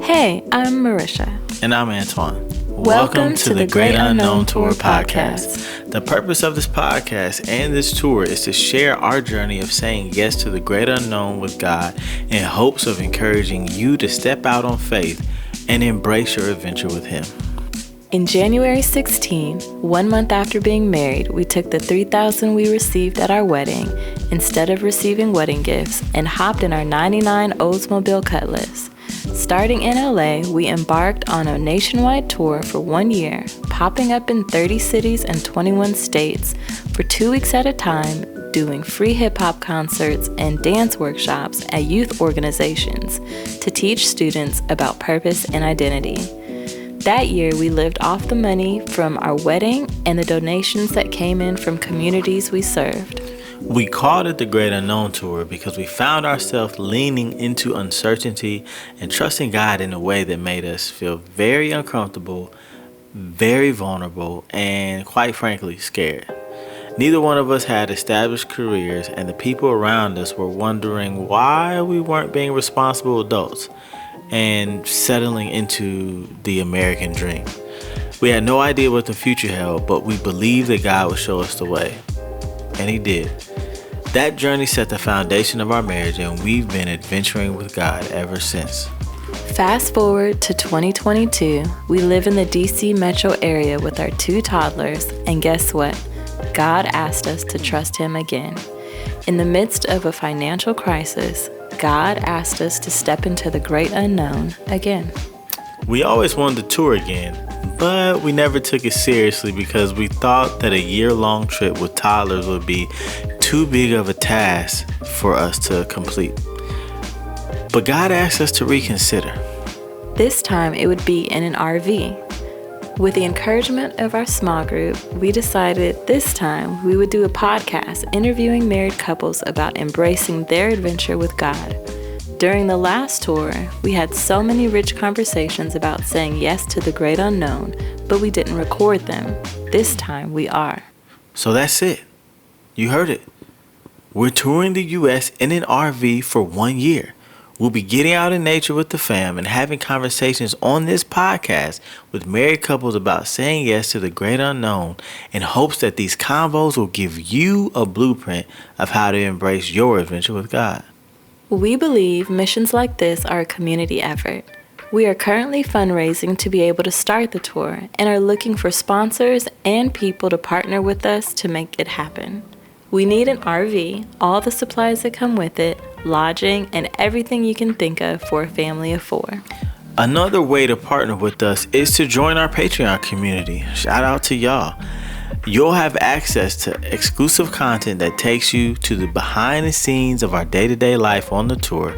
Hey, I'm Marisha. And I'm Antoine. Welcome to the Great Unknown Tour podcast. The purpose of this podcast and this tour is to share our journey of saying yes to the great unknown with God in hopes of encouraging you to step out on faith and embrace your adventure with Him. In January 16, 1 month after being married, we took the $3,000 we received at our wedding instead of receiving wedding gifts and hopped in our 99 Oldsmobile Cutlass. Starting in LA, we embarked on a nationwide tour for 1 year, popping up in 30 cities and 21 states for 2 weeks at a time, doing free hip-hop concerts and dance workshops at youth organizations to teach students about purpose and identity. That year, we lived off the money from our wedding and the donations that came in from communities we served. We called it the Great Unknown Tour because we found ourselves leaning into uncertainty and trusting God in a way that made us feel very uncomfortable, very vulnerable, and quite frankly, scared. Neither one of us had established careers, and the people around us were wondering why we weren't being responsible adults and settling into the American dream. We had no idea what the future held, but we believed that God would show us the way. And He did. That journey set the foundation of our marriage, and we've been adventuring with God ever since. Fast forward to 2022, we live in the DC metro area with our 2 toddlers, and guess what? God asked us to trust Him again. In the midst of a financial crisis, God asked us to step into the great unknown again. We always wanted to tour again, but we never took it seriously because we thought that a year-long trip with toddlers would be too big of a task for us to complete. But God asked us to reconsider. This time it would be in an RV. With the encouragement of our small group, we decided this time we would do a podcast interviewing married couples about embracing their adventure with God. During the last tour, we had so many rich conversations about saying yes to the great unknown, but we didn't record them. This time we are. So that's it. You heard it. We're touring the U.S. in an RV for 1 year. We'll be getting out in nature with the fam and having conversations on this podcast with married couples about saying yes to the great unknown in hopes that these convos will give you a blueprint of how to embrace your adventure with God. We believe missions like this are a community effort. We are currently fundraising to be able to start the tour and are looking for sponsors and people to partner with us to make it happen. We need an RV, all the supplies that come with it, lodging, and everything you can think of for a family of 4. Another way to partner with us is to join our Patreon community. Shout out to y'all. You'll have access to exclusive content that takes you to the behind the scenes of our day-to-day life on the tour,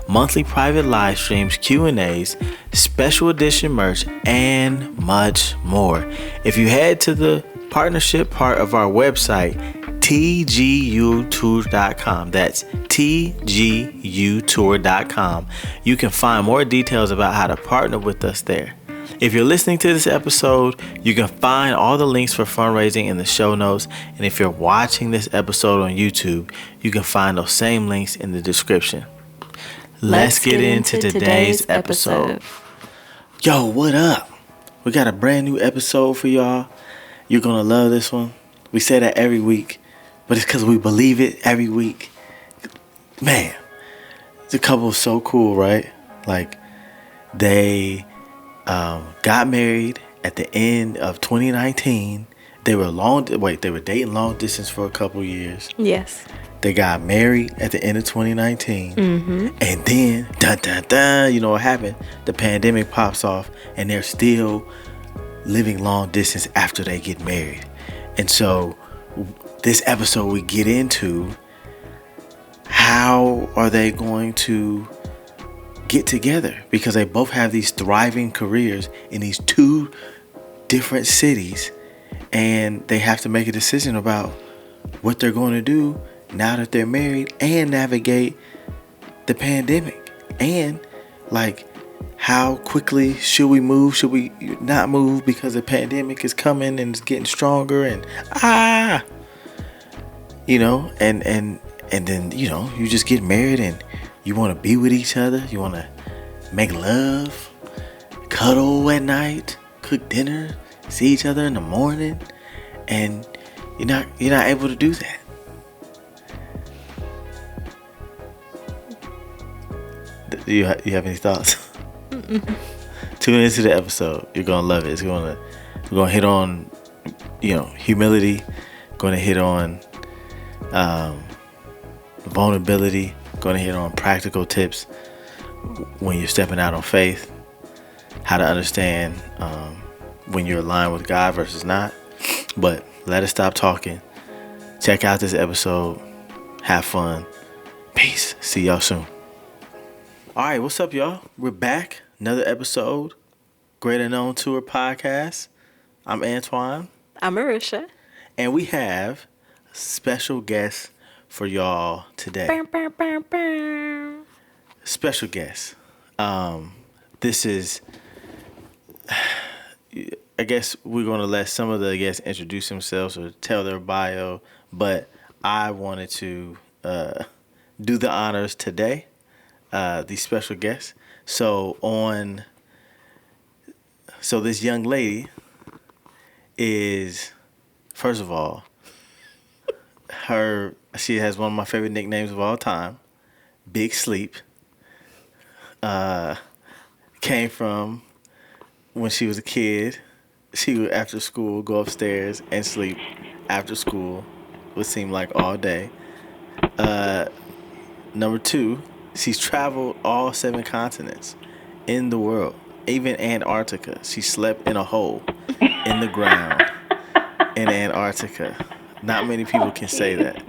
monthly private live streams, Q&As, special edition merch, and much more. If you head to the partnership part of our website, TGUT.com. That's TGUtour.com. You can find more details about how to partner with us there. If you're listening to this episode, you can find all the links for fundraising in the show notes. And if you're watching this episode on YouTube, you can find those same links in the description. Let's get into today's episode. Yo, what up? We got a brand new episode for y'all. You're going to love this one. We say that every week, but it's because we believe it every week. Man, the couple is so cool, right? Like, they got married at the end of 2019. They were dating long distance for a couple years. Yes. They got married at the end of 2019. Mm-hmm. And then, you know what happened? The pandemic pops off, and they're still living long distance after they get married. And so this episode we get into how are they going to get together, because they both have these thriving careers in these 2 different cities, and they have to make a decision about what they're going to do now that they're married and navigate the pandemic, and like how quickly should we move, should we not move because the pandemic is coming and it's getting stronger, and and then you just get married and you want to be with each other, you want to make love, cuddle at night, cook dinner, see each other in the morning, and you're not able to do that. Do you have any thoughts? Tune into the episode. You're gonna love it. We're gonna hit on, humility. Going to hit on vulnerability. Going to hit on practical tips when you're stepping out on faith. How to understand when you're aligned with God versus not. But let us stop talking. Check out this episode. Have fun. Peace. See y'all soon. All right, what's up, y'all? We're back. Another episode. Great Unknown Tour podcast. I'm Antoine. I'm Marisha. And we have a special guest for y'all today. Special guest. This is, I guess we're going to let some of the guests introduce themselves or tell their bio, but I wanted to do the honors today. These special guests. So this young lady is, first of all, she has one of my favorite nicknames of all time, Big Sleep. Came from when she was a kid. She would, after school, go upstairs and sleep after school. Would seem like all day. Number 2, she's traveled all 7 continents in the world, even Antarctica. She slept in a hole in the ground in Antarctica. Not many people can say that.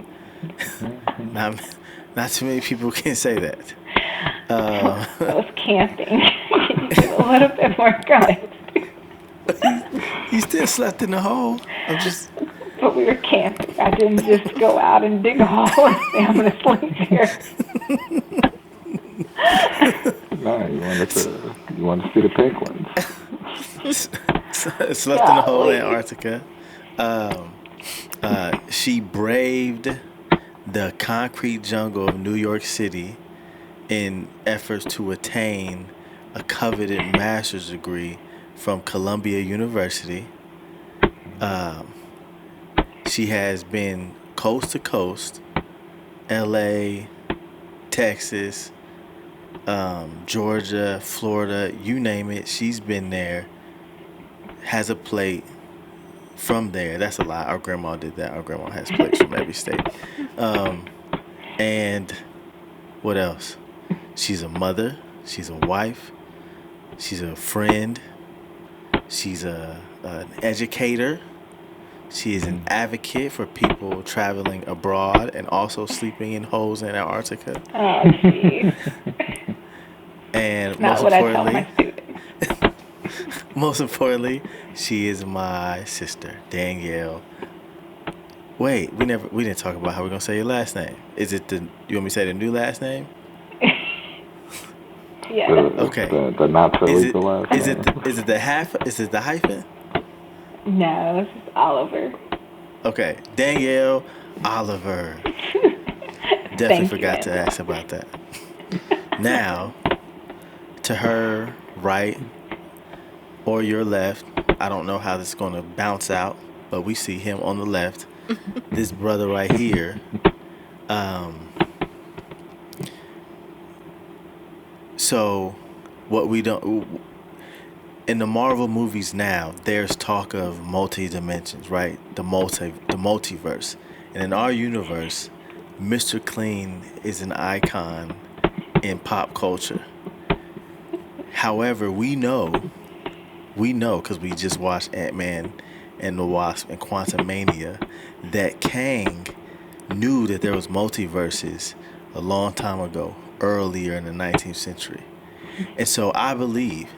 Not too many people can say that. That was camping. Can you give a little bit more context? You still slept in the hole. But we were camping. I didn't just go out and dig a hole and say I'm going to sleep here. No, you want to see the penguins. Slept in the hole in Antarctica. She braved the concrete jungle of New York City in efforts to attain a coveted master's degree from Columbia University. She has been coast to coast, LA, Texas, Georgia, Florida, you name it. She's been there, has a plate from there. That's a lie. Our grandma did that. Our grandma has plates from every state. And what else? She's a mother. She's a wife. She's a friend. She's an educator. She is an advocate for people traveling abroad and also sleeping in holes in Antarctica. Oh, jeez. And Not what I tell my students. most importantly, she is my sister, Danielle. Wait, we didn't talk about how we're gonna say your last name. Is it you want me to say the new last name? Yeah. Okay. The not so legal last name. Is it the hyphen? No, this is Oliver. Okay, Danielle Oliver. Definitely forgot to ask about that. Now, to her right or your left, I don't know how this is going to bounce out, but we see him on the left. This brother right here. So, what we don't... In the Marvel movies now, there's talk of multi-dimensions, right? The multiverse. And in our universe, Mr. Clean is an icon in pop culture. However, we know, because we just watched Ant-Man and the Wasp and Quantumania, that Kang knew that there was multiverses a long time ago, earlier in the 19th century. And so I believe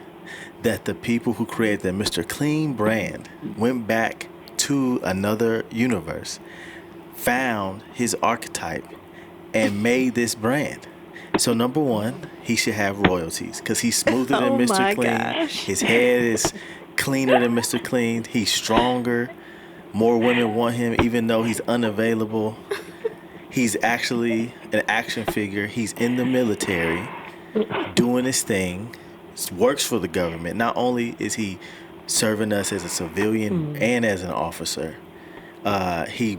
that the people who created the Mr. Clean brand went back to another universe, found his archetype, and made this brand. So number 1, he should have royalties because he's smoother than Mr. Clean. Gosh. His head is cleaner than Mr. Clean. He's stronger. More women want him even though he's unavailable. He's actually an action figure. He's in the military doing his thing. works for the government. Not only is he serving us as a civilian and as an officer, he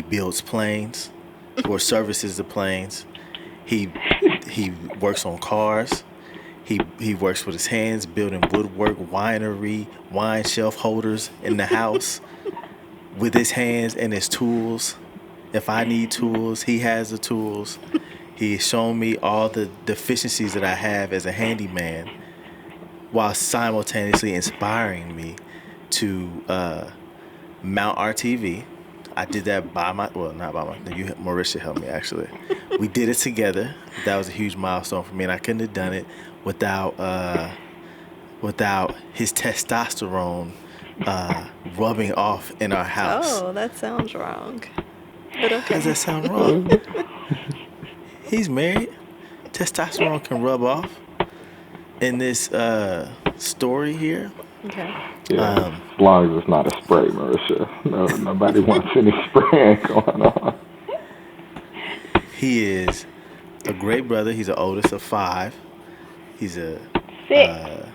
builds planes or services the planes. He works on cars. He works with his hands, building woodwork, winery, wine shelf holders in the house with his hands and his tools. If I need tools, he has the tools. He's shown me all the deficiencies that I have as a handyman, while simultaneously inspiring me to mount our TV. I did that not by Marisha helped me, actually. We did it together. That was a huge milestone for me, and I couldn't have done it without his testosterone rubbing off in our house. Oh, that sounds wrong. But okay. How does that sound wrong? He's married. Testosterone can rub off in this story here. Okay. Yeah, as long as it's not a spray, Marisha. No, nobody wants any spraying going on. He is a great brother. He's the oldest of 5. He's a 6.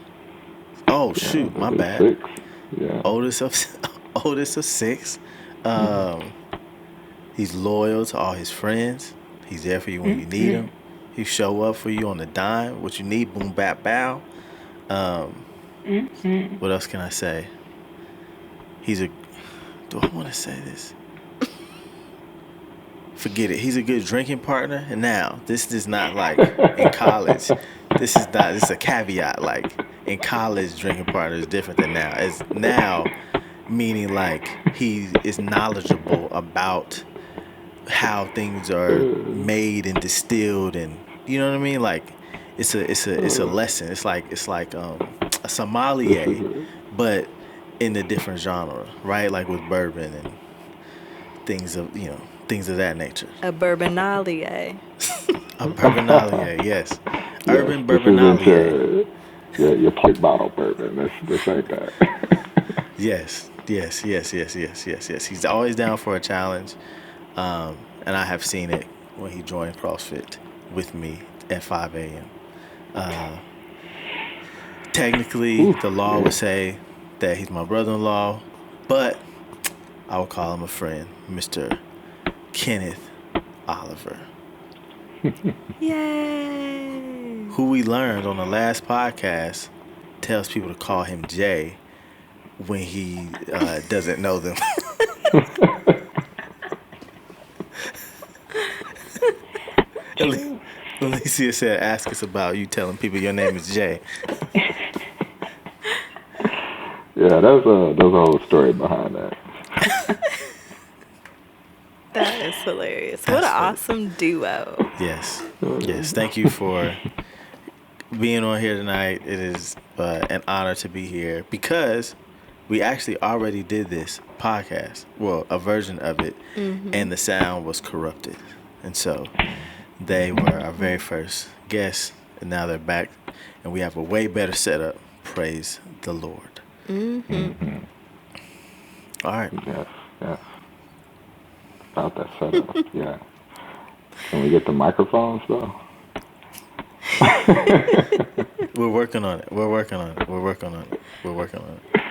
Oh shoot, my bad. 6. Yeah. Oldest of 6. He's loyal to all his friends. He's there for you when you need him. He show up for you on the dime. What you need, boom, bap, bow. What else can I say? Do I want to say this? Forget it. He's a good drinking partner. And now, this is not like in college. This is a caveat. Like in college, drinking partner is different than now. It's now meaning like he is knowledgeable about how things are made and distilled, and you know what I mean. Like it's a lesson. It's like a sommelier, but in a different genre, right? Like with bourbon and things of that nature. A bourbonalier. A bourbonalier, yes. Yeah, Urban bourbonalier. Your plate bottle bourbon. This ain't that. Yes. He's always down for a challenge, and I have seen it when he joined CrossFit with me at 5 a.m. Technically, the law would say that he's my brother-in-law, but I would call him a friend, Mr. Kenneth Oliver. Yay! Who we learned on the last podcast tells people to call him Jay when he doesn't know them. Alicia said, ask us about you telling people your name is Jay. Yeah, there's a whole story behind that. That is hilarious. What an awesome duo. Yes. Thank you for being on here tonight. It is an honor to be here because we actually already did this podcast, well, a version of it, and the sound was corrupted. And so they were our very first guests, and now they're back, and we have a way better setup. Praise the Lord. All right. Yes. About that setup, yeah. Can we get the microphones, though? We're working on it.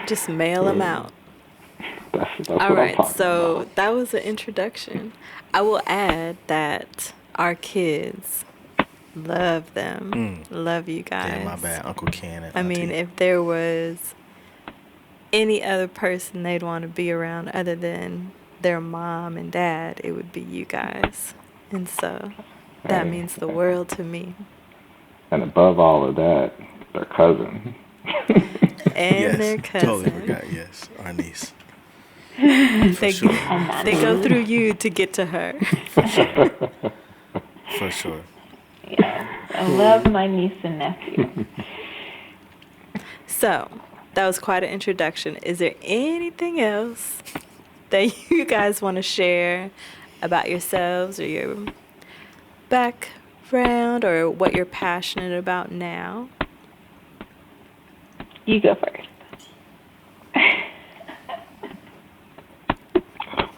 Just mail them out. That's All what right, I'm talking so about. that was an introduction. I will add that our kids love them. Love you guys. Yeah, my bad. Uncle Ken. And I mean, Auntie. if there was any other person they'd want to be around other than their mom and dad, it would be you guys. And so that means the world to me. And above all of that, their cousin. And their cousin. Totally forgot. Yes, our niece. They, sure. they go through you to get to her. For sure. Yeah, I love my niece and nephew. So that was quite an introduction. Is there anything else that you guys want to share about yourselves or your background or what you're passionate about now? You go first.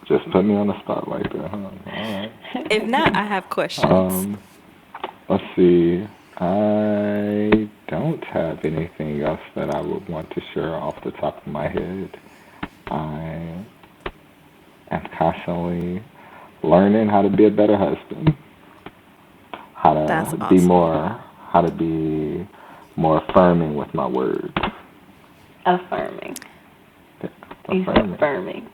Just put me on the spot like that, huh? All right. If not, I have questions. Let's see. I don't have anything else that I would want to share off the top of my head. I am constantly learning how to be a better husband, That's how to be more affirming with my words. Affirming. Yeah, You said affirming.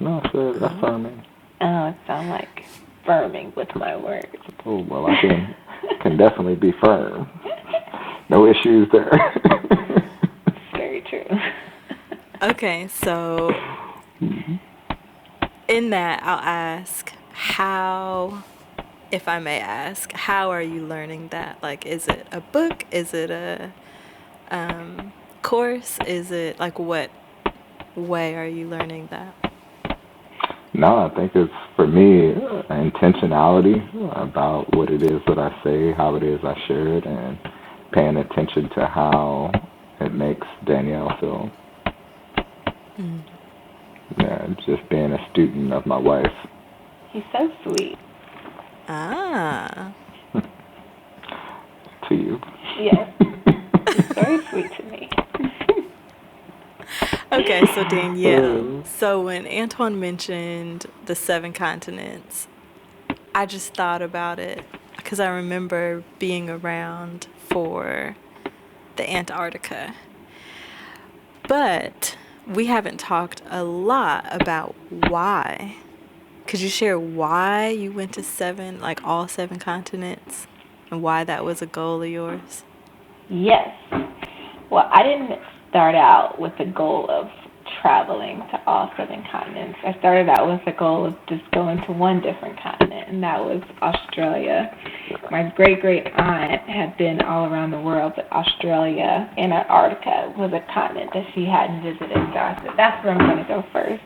No, I said affirming. Oh, it sounds like firming with my words. Oh, well, I can definitely be firm. No issues there. Very true. Okay, so in that, I'll ask how, if I may ask, how are you learning that? Like, is it a book? Is it a course? Is it like what way are you learning that? No, I think it's, for me, intentionality about what it is that I say, how it is I share it, and paying attention to how it makes Danielle feel. Yeah, just being a student of my wife. He's so sweet. Ah. To you. Yes. He's very sweet to me. Okay, so Danielle, so when Antoine mentioned the 7 continents, I just thought about it because I remember being around for the Antarctica. But we haven't talked a lot about why. Could you share why you went to 7, like all 7 continents, and why that was a goal of yours? Yes. Well, I didn't start out with the goal of traveling to all 7 continents. I started out with the goal of just going to one different continent, and that was Australia. My great-great-aunt had been all around the world, but Australia and Antarctica was a continent that she hadn't visited. So I said, that's where I'm going to go first.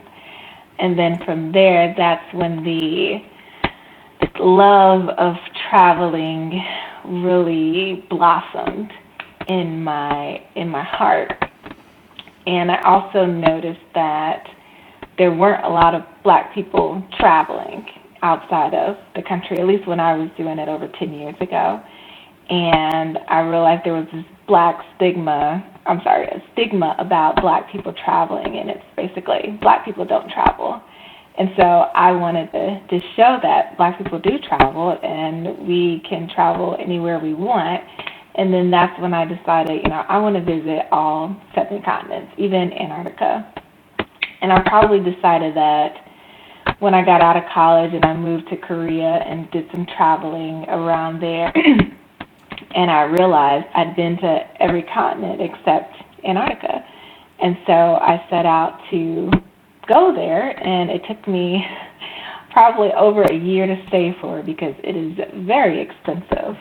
And then from there, that's when the love of traveling really blossomed in my heart. And I also noticed that there weren't a lot of black people traveling outside of the country, at least when I was doing it over 10 years ago. And I realized there was this a stigma about black people traveling, and it's basically black people don't travel. And so I wanted to show that black people do travel, and we can travel anywhere we want. And then that's when I decided, I want to visit all 7 continents, even Antarctica. And I probably decided that when I got out of college and I moved to Korea and did some traveling around there, and I realized I'd been to every continent except Antarctica. And so I set out to go there, and it took me probably over a year to save for it because it is very expensive.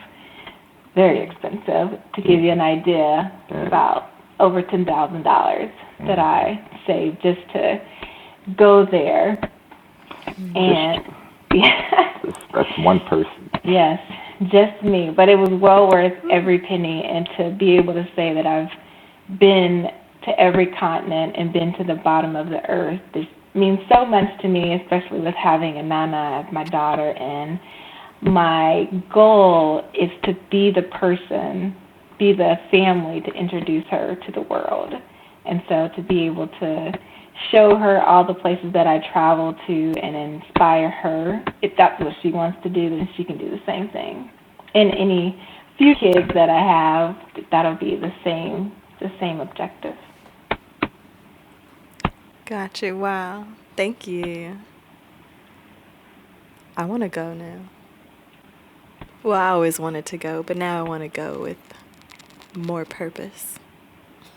Very expensive. To give you an idea, about over $10,000 that I saved just to go there. And that's one person. Yes, just me. But it was well worth every penny, and to be able to say that I've been to every continent and been to the bottom of the earth, this means so much to me, especially with having a Nana as my daughter. And my goal is to be the person, be the family to introduce her to the world. And so to be able to show her all the places that I travel to and inspire her, if that's what she wants to do, then she can do the same thing. And any few kids that I have, that'll be the same objective. Gotcha. Wow. Thank you. I want to go now. Well, I always wanted to go, but now I want to go with more purpose.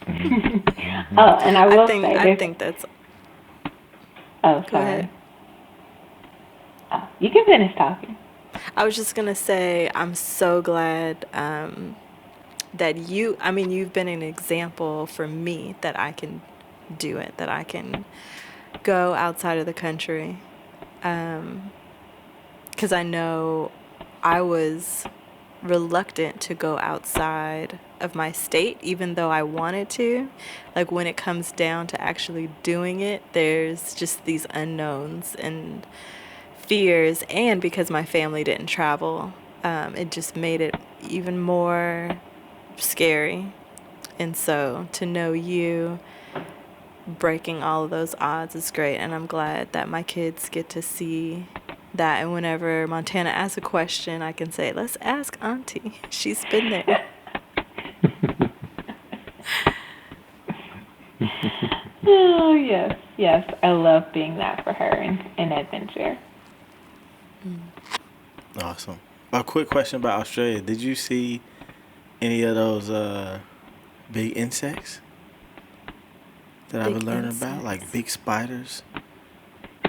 Oh, and I think that's... Oh, sorry. Go ahead. Oh, you can finish talking. I was just going to say I'm so glad that you've been an example for me that I can do it, that I can go outside of the country. Because I know I was reluctant to go outside of my state, even though I wanted to. Like when it comes down to actually doing it, there's just these unknowns and fears. And because my family didn't travel, it just made it even more scary. And so to know you breaking all of those odds is great. And I'm glad that my kids get to see that. And whenever Montana asks a question, I can say, let's ask Auntie. She's been there. Oh, yes, yes. I love being that for her in adventure. Awesome. A quick question about Australia. Did you see any of those big insects that I've been learning about? Like big spiders?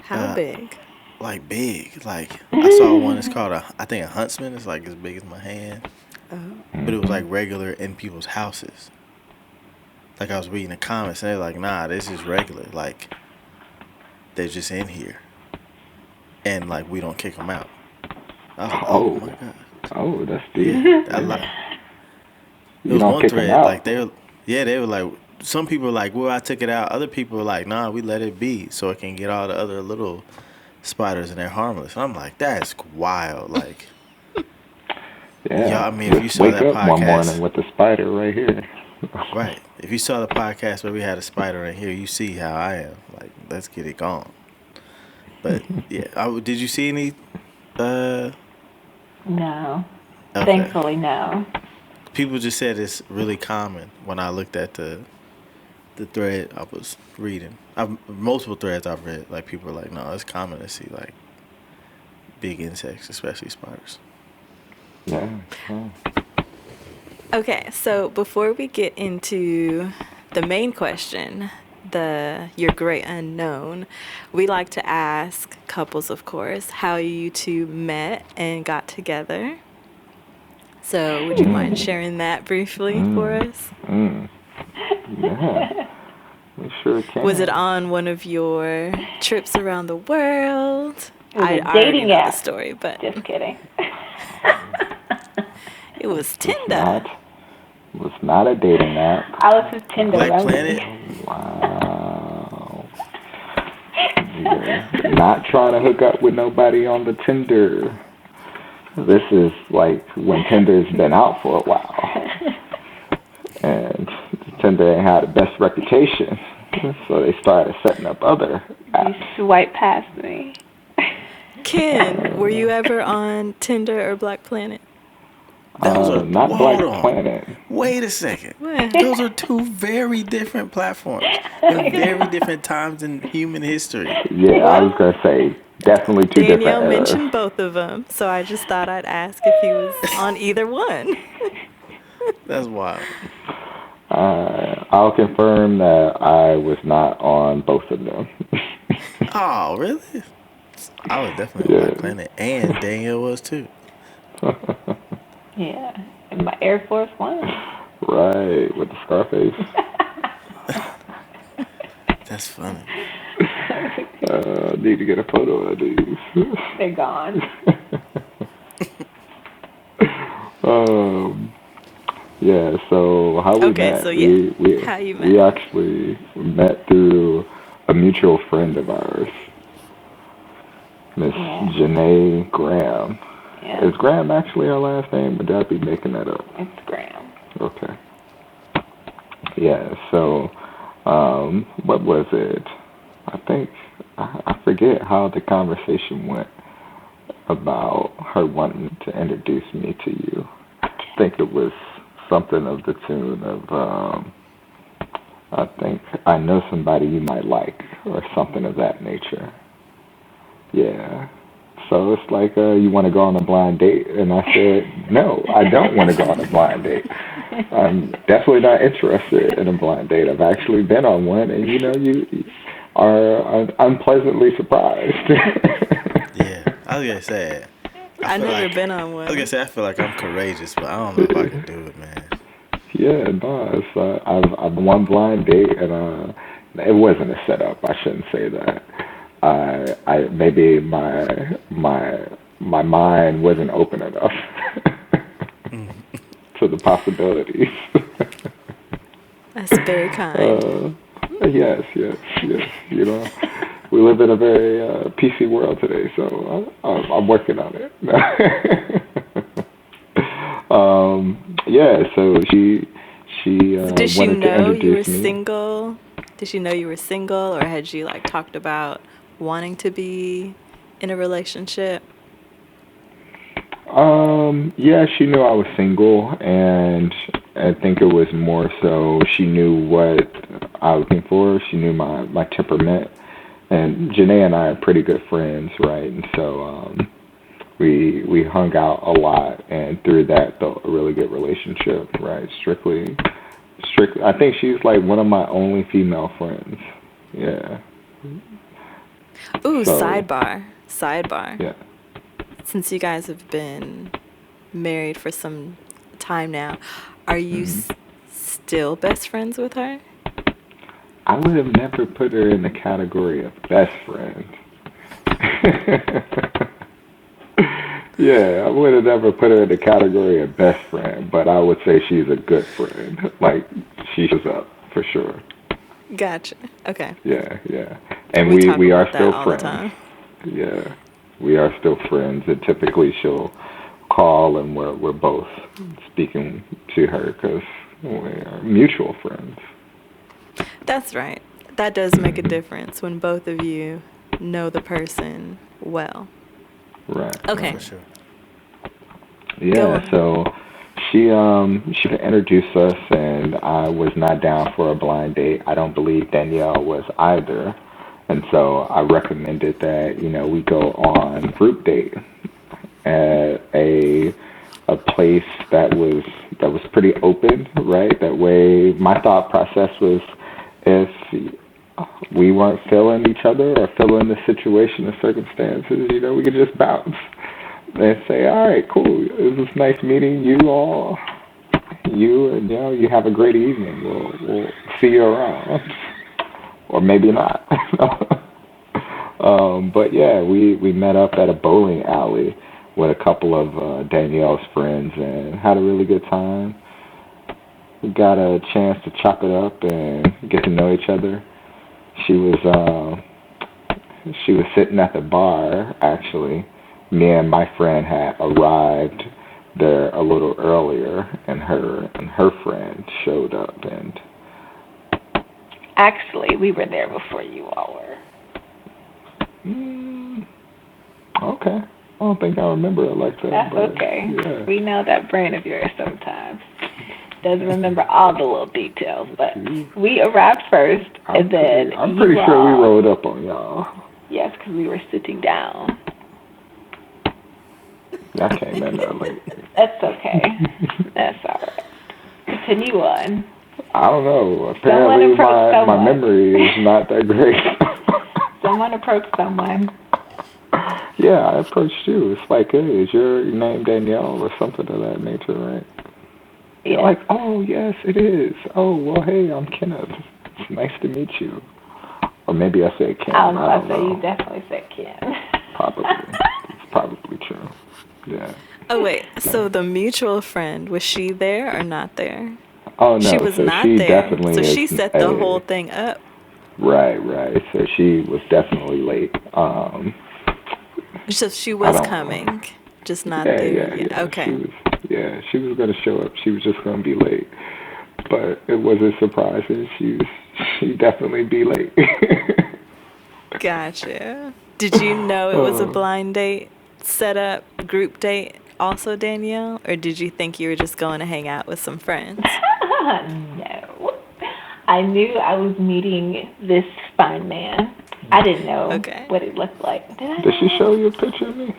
How big? Like big. Like I saw one, it's called I think a huntsman. It's like as big as my hand. Oh. But it was like regular in people's houses. Like I was reading the comments and they're like, nah, this is regular. Like they're just in here. And like we don't kick them out. I was like, oh my God. Oh, that's deep. Yeah, I like. It was one thread. Like they were like, some people were like, well, I took it out. Other people were like, nah, we let it be so it can get all the other little spiders and they're harmless. And I'm like, that's wild. Like, yeah. I mean, if you saw that wake up podcast one morning with the spider right here. Right. If you saw the podcast where we had a spider in here, you see how I am. Like, let's get it gone. But yeah, did you see any? No. Okay. Thankfully, no. People just said it's really common when I looked at the thread I was reading. Multiple threads I've read, like people are like, no, it's common to see like big insects, especially spiders. Yeah. Okay, so before we get into the main question, your great unknown, we like to ask couples, of course, how you two met and got together. So would you mind sharing that briefly for us? Yeah, we sure can. Was it on one of your trips around the world? I already know the story, but just kidding. It was Tinder. It was not a dating app. Alice's Tinder. Black Planet. Wow. Yeah. Not trying to hook up with nobody on the Tinder. This is like when Tinder's been out for a while. And Tinder ain't had the best reputation. So they started setting up other apps. You swipe past me. Ken, were you ever on Tinder or Black Planet? Those are not Black Planet. Wait a second. What? Those are two very different platforms in very different times in human history. Yeah, I was gonna say definitely two different Danielle eras. mentioned both of them, so I just thought I'd ask if he was on either one. That's wild. I'll confirm that I was not on both of them. Oh, really? I was definitely on Black Planet, and Danielle was too. Yeah, in my Air Force One. Right, with the Scarface. That's funny. Need to get a photo of these. They're gone. Yeah, so how we met? So yeah, how you met? We actually met through a mutual friend of ours, Miss Janae Graham. Yeah. Is Graham actually her last name, or did I be making that up? It's Graham. Okay. Yeah, so, what was it? I think, I forget how the conversation went about her wanting to introduce me to you. I think it was something of the tune of, I think, I know somebody you might like, or something of that nature. Yeah. So it's like, you want to go on a blind date? And I said, no, I don't want to go on a blind date. I'm definitely not interested in a blind date. I've actually been on one, and you are unpleasantly surprised. Yeah, I was going to say, I've never been on one. I was going to say, I feel like I'm courageous, but I don't know if I can do it, man. Yeah, no, it's, I've one blind date, and it wasn't a setup. I shouldn't say that. I maybe my mind wasn't open enough to the possibilities. That's very kind. Yes. You know, we live in a very PC world today, so I'm working on it. Yeah, so she Did she wanted to know you were introduce me. single? Did she know you were single, or had you like talked about wanting to be in a relationship? Yeah, she knew I was single, and I think it was more so she knew what I was looking for. She knew my temperament, and Janae and I are pretty good friends, right? And so we hung out a lot, and through that built a really good relationship, right? Strictly. I think she's like one of my only female friends. Yeah. Ooh, So sidebar. yeah. Since you guys have been married for some time now, are you hmm still best friends with her? I would have never put her in the category of best friend. Yeah, I would have never put her in the category of best friend, but I would say she's a good friend. Like, she shows up for sure. Gotcha. Okay. Yeah, yeah. And We talk we are about that still all the friends. time. Yeah, we are still friends, and typically she'll call, and we're both speaking to her because we are mutual friends. That's right. That does make a difference when both of you know the person well. Right, Okay, For right. sure. go Yeah, on. so she introduced us, and I was not down for a blind date. I don't believe Danielle was either, and so I recommended that we go on group date at a place that was pretty open, right? That way, my thought process was, if we weren't feeling each other or feeling the situation or circumstances, we could just bounce and say, all right, cool. It was nice meeting you all. And you have a great evening. We'll see you around, or maybe not. But yeah, we met up at a bowling alley with a couple of Danielle's friends and had a really good time. We got a chance to chop it up and get to know each other. She was she was sitting at the bar, actually. Me and my friend had arrived there a little earlier, and her friend showed up, and Actually, we were there before you all were. mm, okay. I don't think I remember it like that, That's but okay. yeah. We know that brain of yours sometimes doesn't remember all the little details, but we arrived first, and then I'm you pretty sure we all, rolled up on y'all. yes, because we were sitting down. Y'all came in there late. That's okay. That's all right. Continue on. I don't know. Someone Apparently, approached my someone. memory is not that great. Someone approached someone. Yeah, I approached you. It's like, hey, is your name Danielle or something of that nature, right? You're Yes. like, oh, yes, it is. Oh, well, hey, I'm Kenneth. It's nice to meet you. Or maybe I said Ken. I don't know. I I don't say you know. definitely said Ken. Probably. It's probably true. Yeah. Oh, wait. So the mutual friend, was she there or not there? Oh, She no, was so not she there. definitely So is she set the whole a, thing up. right. So she was definitely late. So she I was don't know. coming, just not Yeah, there yeah, yet. yeah. Okay. She was gonna show up. She was just gonna be late. But it wasn't surprising. She definitely be late. Gotcha. Did you know it was a Oh, blind date set up, group date also, Danielle? Or did you think you were just going to hang out with some friends? No. I knew I was meeting this fine man. I didn't know Okay. what it looked like. Did I did she know? show you a picture of me?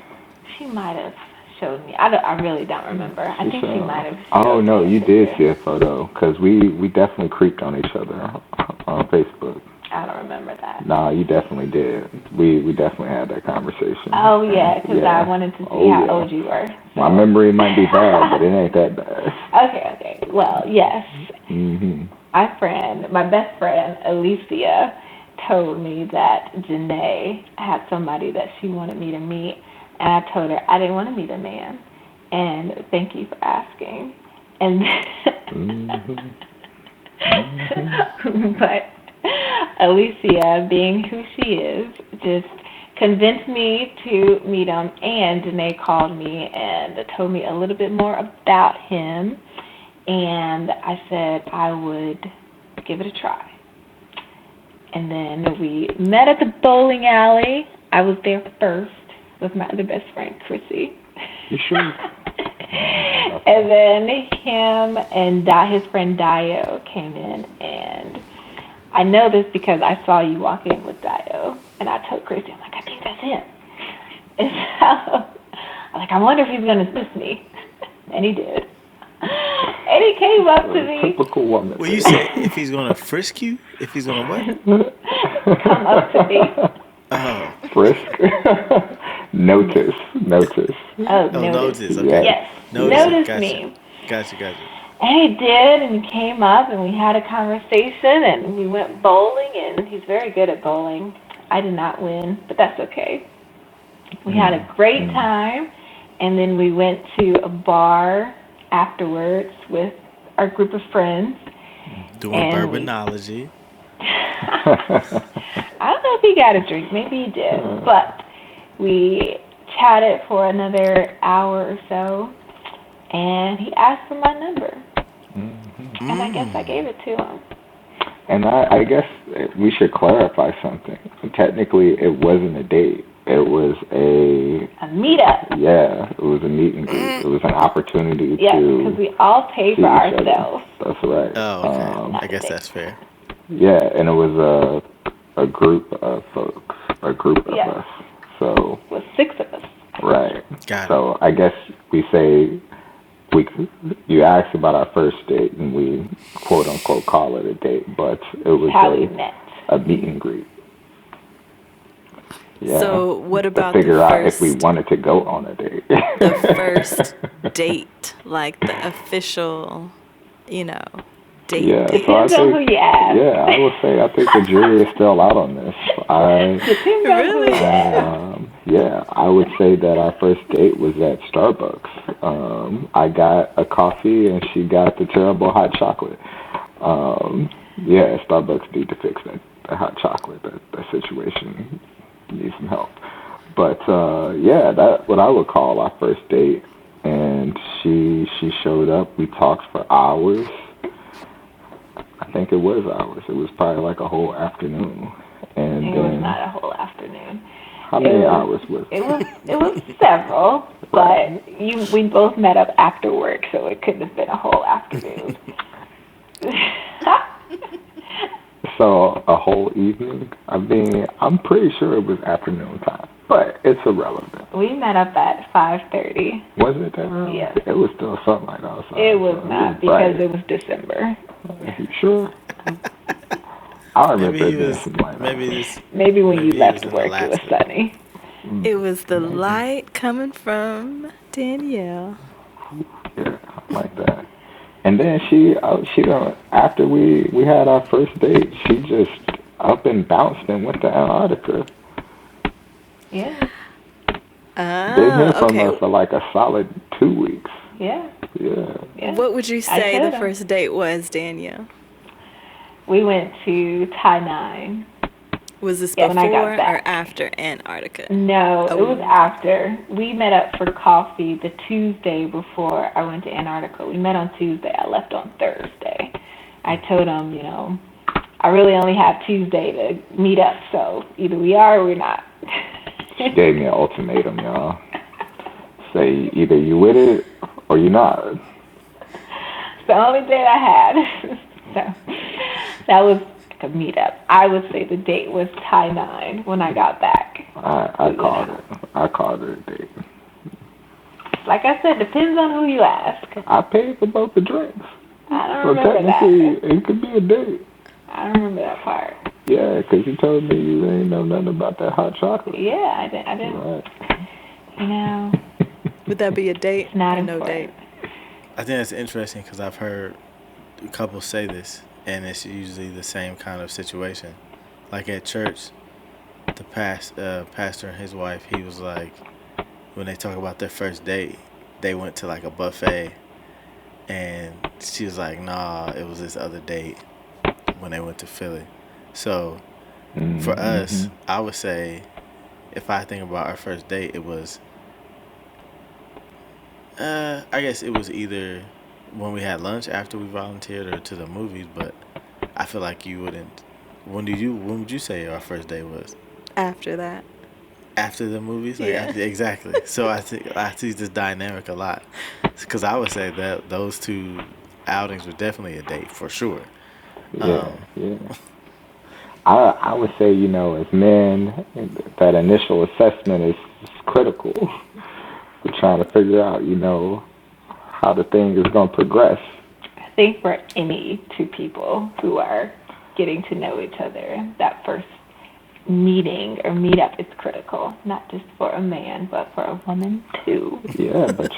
She might have showed me. I really don't remember. I think she might have Oh showed no, me a you did see picture. a photo because we definitely creeped on each other on Facebook. I don't remember that. Nah, you definitely did. We definily had that conversation. Oh, And, yeah, because I wanted to see Oh how yeah. old you were. My So. memory might be bad, but it ain't that bad. Okay. Well, yes. Mhm. My best friend, Alicia, told me that Janae had somebody that she wanted me to meet, and I told her I didn't want to meet a man, and thank you for asking. And Mhm. Mhm. but Alicia, being who she is, just convinced me to meet him, and Janae called me and told me a little bit more about him. And I said I would give it a try. And then we met at the bowling alley. I was there first with my other best friend, Chrissy. You sure? And then him and his friend Dio came in, and I know this because I saw you walk in with Dio, and I told Chrissy, I'm like, I think that's him. And so I'm like, I wonder if he's going to assist me. And he did. And he came up to me. Typical woman. Well, you said if he's going to frisk you? If he's going to what? Come up to me. Oh. Frisk? Notice. Oh, notice. Okay. Yes. Notice Notice me. Gotcha. And he did, and he came up, and we had a conversation, and we went bowling, and he's very good at bowling. I did not win, but that's okay. We had a great time, and then we went to a bar afterwards with our group of friends. Doing bourbonology. I don't know if he got a drink. Maybe he did. But we chatted for another hour or so, and he asked for my number. And I guess I gave it to him. And I guess we should clarify something. Technically, it wasn't a date. It was a meetup. Yeah, it was a meet and greet. It was an opportunity to. Yeah, because we all paid for ourselves. That's right. Oh, okay. I guess that's fair. Yeah, and it was a group of folks, a group of us. So. It was 6 of us. Right. Got it. So I guess we say you asked about our first date, and we quote unquote call it a date, but it was a meet and greet. Yeah. So what about to figure out if we wanted to go on a date? The first date, like the official, date. Yeah, depends on who you ask. Yeah, I would say I think the jury is still out on this. Really? Yeah, I would say that our first date was at Starbucks. I got a coffee and she got the terrible hot chocolate. Yeah, Starbucks need to fix the hot chocolate. That situation needs some help. But yeah, that's what I would call our first date. And she showed up. We talked for hours. I think it was hours. It was probably like a whole afternoon. And it was not a whole afternoon. How many hours was it? It was several, but we both met up after work, so it couldn't have been a whole afternoon. So a whole evening? I mean, I'm pretty sure it was afternoon time, but it's irrelevant. We met up at 5:30. Was it that early? Yes. It was still sunlight outside. It was not because it was December. Are you sure? I remember maybe when you left work, it was sunny. It was the light coming from Danielle. Yeah, like that. And then she after we had our first date, she just up and bounced and went to Antarctica. Yeah. Didn't hear from her for like a solid 2 weeks. Yeah. What would you say the first date was, Danielle? We went to Tainan. Was this before or after Antarctica? No, it was after. We met up for coffee the Tuesday before I went to Antarctica. We met on Tuesday. I left on Thursday. I told him, I really only have Tuesday to meet up, so either we are or we're not. She gave me an ultimatum, y'all. Say either you with it or you're not. It's the only date I had. So that was a meetup. I would say the date was Tainan when I got back. I called it a date. Like I said, depends on who you ask. I paid for both the drinks. I don't remember that. So technically, it could be a date. I don't remember that part. Yeah, because you told me you didn't know nothing about that hot chocolate. Yeah, I didn't. Right. Would that be a date? Not or no date? I think that's interesting because I've heard couples say this, and it's usually the same kind of situation. Like at church, the pastor and his wife, he was like, when they talk about their first date, they went to like a buffet, and she was like, nah, it was this other date when they went to Philly. So for us, I would say, if I think about our first date, it was, I guess it was either when we had lunch after we volunteered or to the movies, but I feel like you wouldn't. When would you say our first date was? After that. After the movies? Like, Yeah. exactly. So I see this dynamic a lot. Because I would say that those two outings were definitely a date for sure. Yeah, yeah. I would say, as men, that initial assessment is critical. We're trying to figure out, how the thing is going to progress. I think for any two people who are getting to know each other, that first meeting or meetup is critical, not just for a man, but for a woman too. Yeah, but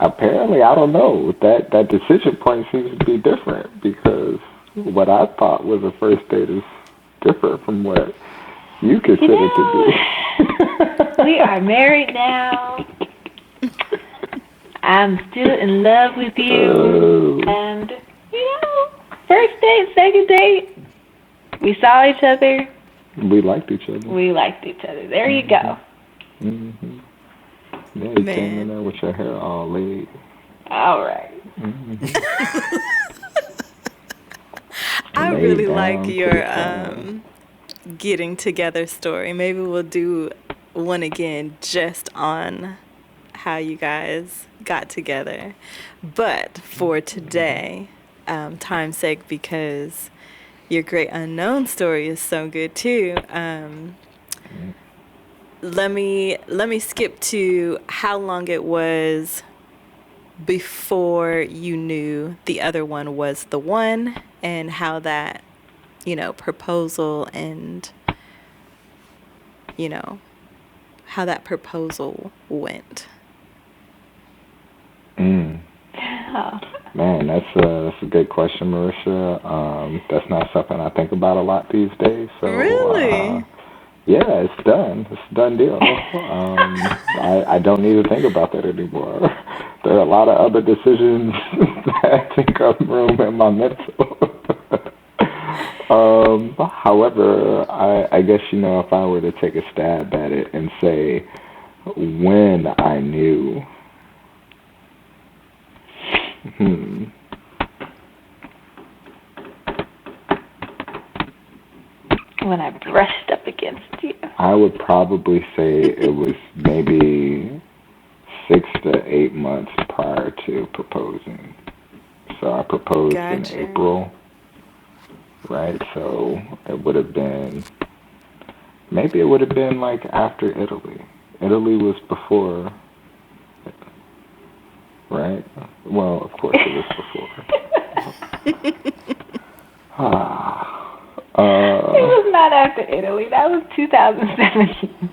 apparently, I don't know, that decision point seems to be different because what I thought was a first date is different from what you consider to be. We are married now. I'm still in love with you. And, first date, second date, we saw each other. We liked each other. There you go. Mm-hmm. Yeah, you came in there with your hair all laid. All right. Mm-hmm. I really like your getting together story. Maybe we'll do one again just on how you guys got together. But for today, time's sake, because your great unknown story is so good too. Let me skip to how long it was before you knew the other one was the one, and how that, proposal and, how that proposal went. Man, that's a good question, Marisha. That's not something I think about a lot these days. So, really? Yeah, it's done. It's a done deal. I don't need to think about that anymore. There are a lot of other decisions that take up room in my mental. However, I guess, if I were to take a stab at it and say when I knew, When I brushed up against you. I would probably say it was maybe 6 to 8 months prior to proposing. So I proposed in April, right? So it would have been like after Italy. Italy was before, right? Well, of course it was before. It was not after Italy. That was 2017,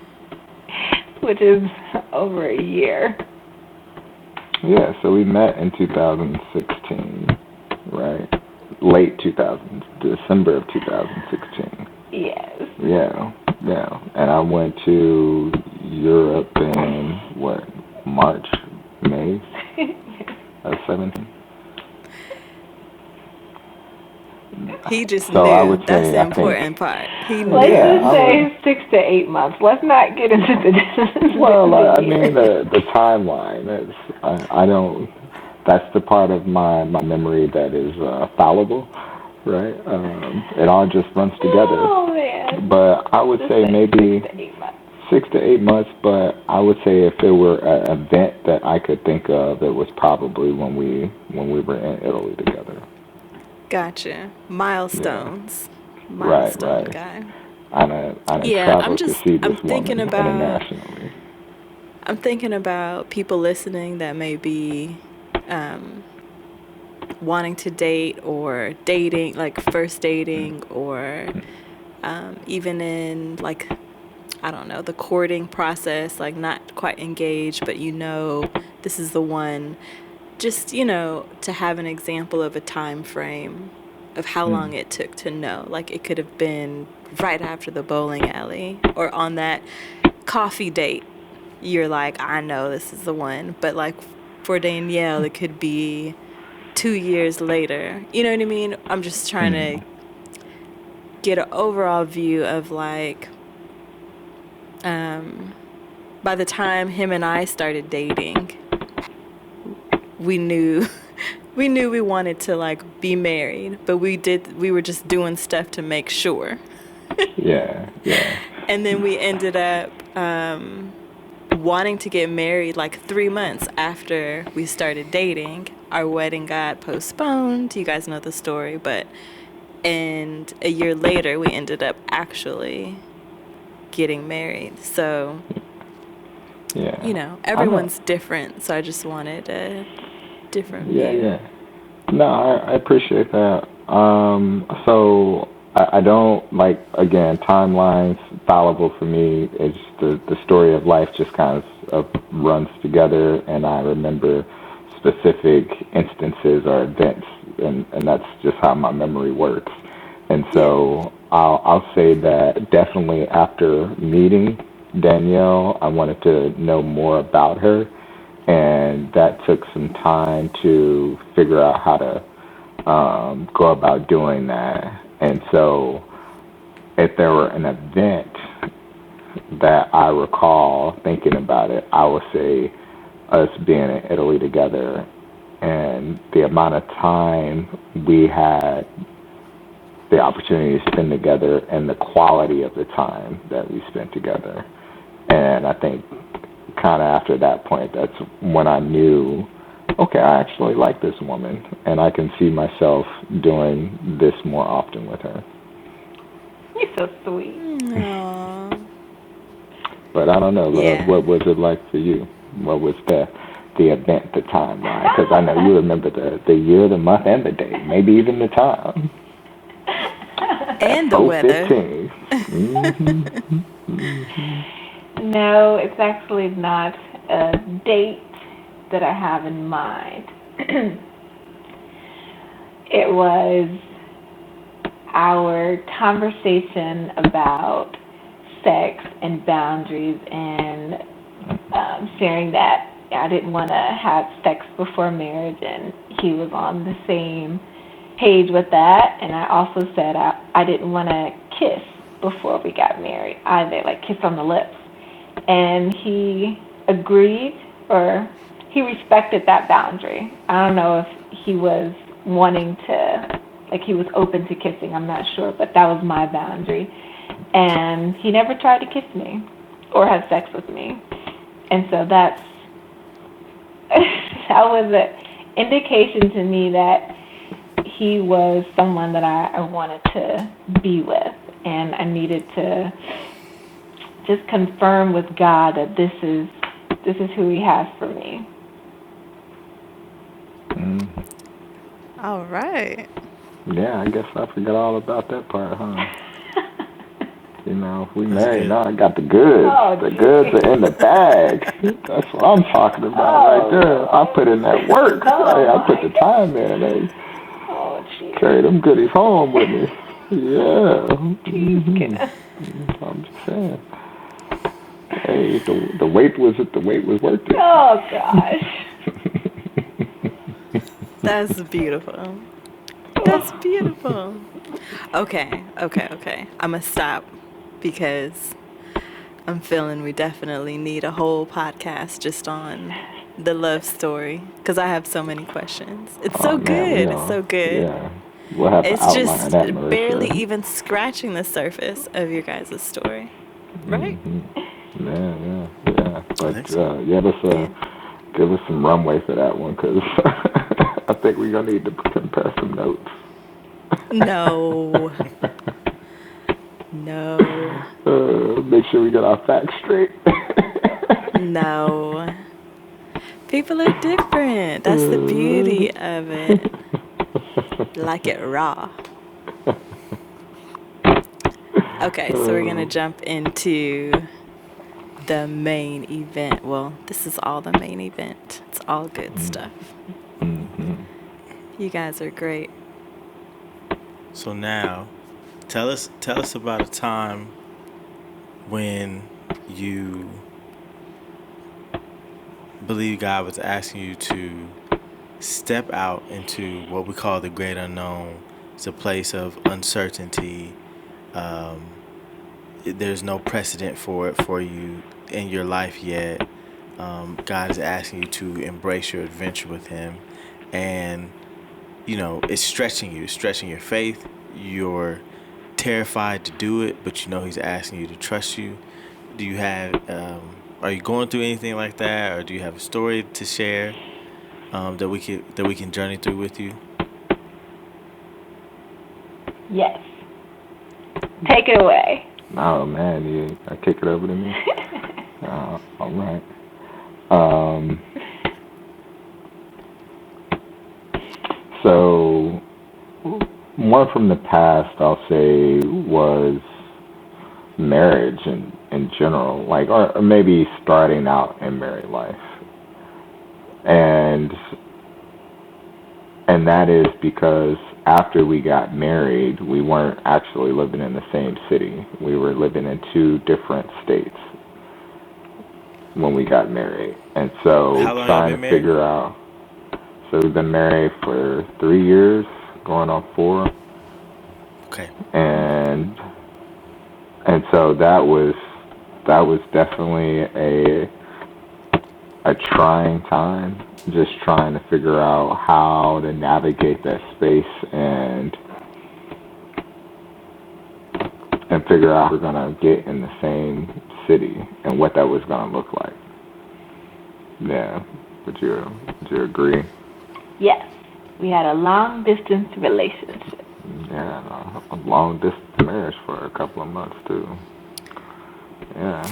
which is over a year. Yeah, so we met in 2016, right? Late December of 2016. Yes. Yeah. And I went to Europe in, March, May of 17? He just So I would knew. That's say, the important part. He knew. Let's just say 6 to 8 months. Let's not get into the Well, I mean, the timeline is, I don't, that's the part of my memory that is fallible, right? It all just runs together. Oh, man. But I would say maybe 6 to 8 months, but I would say if it were an event that I could think of, it was probably when we were in Italy together. Gotcha. Milestones. Yeah. Milestone right. guy. I traveled to see this woman internationally. I'm thinking about people listening that may be wanting to date or dating, like first dating, or even in, like, I don't know, the courting process, like not quite engaged, but this is the one. Just, to have an example of a time frame of how long it took to know. Like, it could have been right after the bowling alley or on that coffee date. You're like, I know this is the one. But, like, for Danielle, it could be 2 years later. You know what I mean? I'm just trying to get an overall view of, like, by the time him and I started dating, we knew we knew we wanted to like be married, but we were just doing stuff to make sure. Yeah. And then we ended up wanting to get married like 3 months after we started dating. Our wedding got postponed. You guys know the story, and a year later we ended up actually getting married. So, Yeah. everyone's different. So I just wanted a different Yeah, view. yeah. No, I appreciate that. So I don't like, again, timelines fallible for me. It's the story of life just kind of runs together, and I remember specific instances or events, and that's just how my memory works. And so I'll say that definitely after meeting Danielle, I wanted to know more about her, and that took some time to figure out how to go about doing that. And so, if there were an event that I recall thinking about it, I would say us being in Italy together and the amount of time we had the opportunity to spend together and the quality of the time that we spent together. And I think kind of after that point, that's when I knew, okay, I actually like this woman, and I can see myself doing this more often with her. You're so sweet. Aww. But I don't know, love, Yeah. what was it like for you? What was the event, the timeline? Because I know you remember the year, the month, and the day, maybe even the time. And the weather. 15. No, it's actually not a date that I have in mind. It was our conversation about sex and boundaries and sharing that I didn't want to have sex before marriage, and he was on the same page with that. And I also said I didn't want to kiss before we got married either, like kiss on the lips. And he agreed, or he respected that boundary. I don't know if he was wanting to, like he was open to kissing, I'm not sure, but that was my boundary. And he never tried to kiss me or have sex with me. And so that was an indication to me that he was someone that I wanted to be with. And I needed to just confirm with God that this is who he has for me. All right. Yeah, I guess I forgot all about that part, huh? You know, if we That's married, good. now I got the goods. Oh, The geez. goods are in the bag. That's what I'm talking about right there. I put in that work. I put the time in. Hey, carry them goodies home with me. Yeah. I'm just saying. Hey, the wait was worth it. Oh, gosh. That's beautiful. That's beautiful. Okay. I'm going to stop because I'm feeling we definitely need a whole podcast just on the love story because I have so many questions. It's so good. It's so good. Yeah. We'll have to It's outline just that, Marisha. barely even scratching the surface of your guys' story. Right? Yeah. But give us some runway for that one, because I think we're going to need to compare some notes. No. Make sure we get our facts straight. No. People are different. That's the beauty of it. Like it raw. Okay, so we're going to jump into the main event. Well, this is all the main event. It's all good stuff. You guys are great. So now, tell us about a time when you believe God was asking you to step out into what we call the great unknown. It's a place of uncertainty. There's no precedent for it for you in your life yet. God is asking you to embrace your adventure with Him, and it's stretching your faith. You're terrified to do it, but he's asking you to trust you. Do you have, are you going through anything like that, or do you have a story to share that we can journey through with you? Yes. Take it away. Oh man, you I kick it over to me. All right. Um, so one from the past, I'll say, was marriage in general, like, or maybe starting out in married life, and that is because after we got married, we weren't actually living in the same city. We were living in two different states when we got married. And so How long trying y'all to been married? figure out, so we've been married for 3 years, going on 4. Okay. And so that was definitely a trying time, just trying to figure out how to navigate that space and figure out how we're gonna get in the same city and what that was gonna look like. Yeah, would you agree? Yes. We had a long distance relationship. Yeah, a long distance marriage for a couple of months too. Yeah.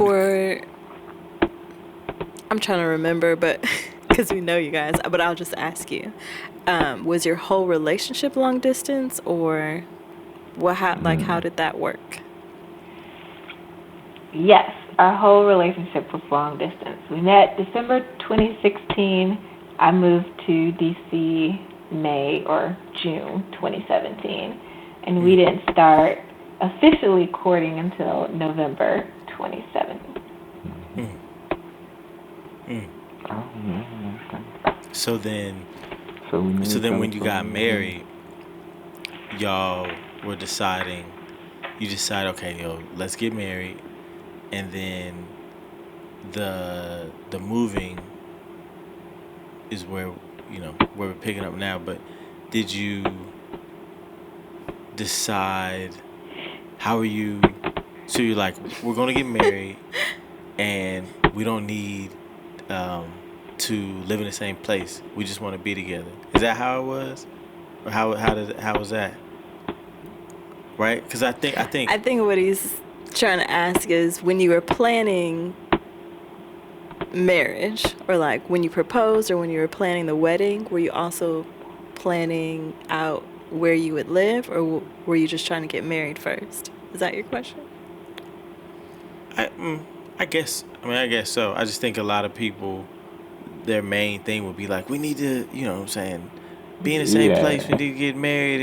I'm trying to remember, but because we know you guys, but I'll just ask you. Was your whole relationship long distance, or how did that work? Yes, our whole relationship was long distance. We met December 2016. I moved to DC May or June 2017. And we didn't start officially courting until November 2017. Oh, yeah, okay. So then, So we knew so each then other when you for got married, y'all were deciding. You decide, okay, let's get married, and then the moving is where where we're picking up now. But did you decide, how are you? So you're like, we're gonna get married, and we don't need to live in the same place. We just want to be together. Is that how it was, or how was that? Right? Because I think what he's trying to ask is, when you were planning marriage, or like when you proposed, or when you were planning the wedding, were you also planning out where you would live, or were you just trying to get married first? Is that your question? I guess. I guess so. I just think a lot of people, their main thing would be like, we need to, what I'm saying, be in the same place. We yeah. need to get married,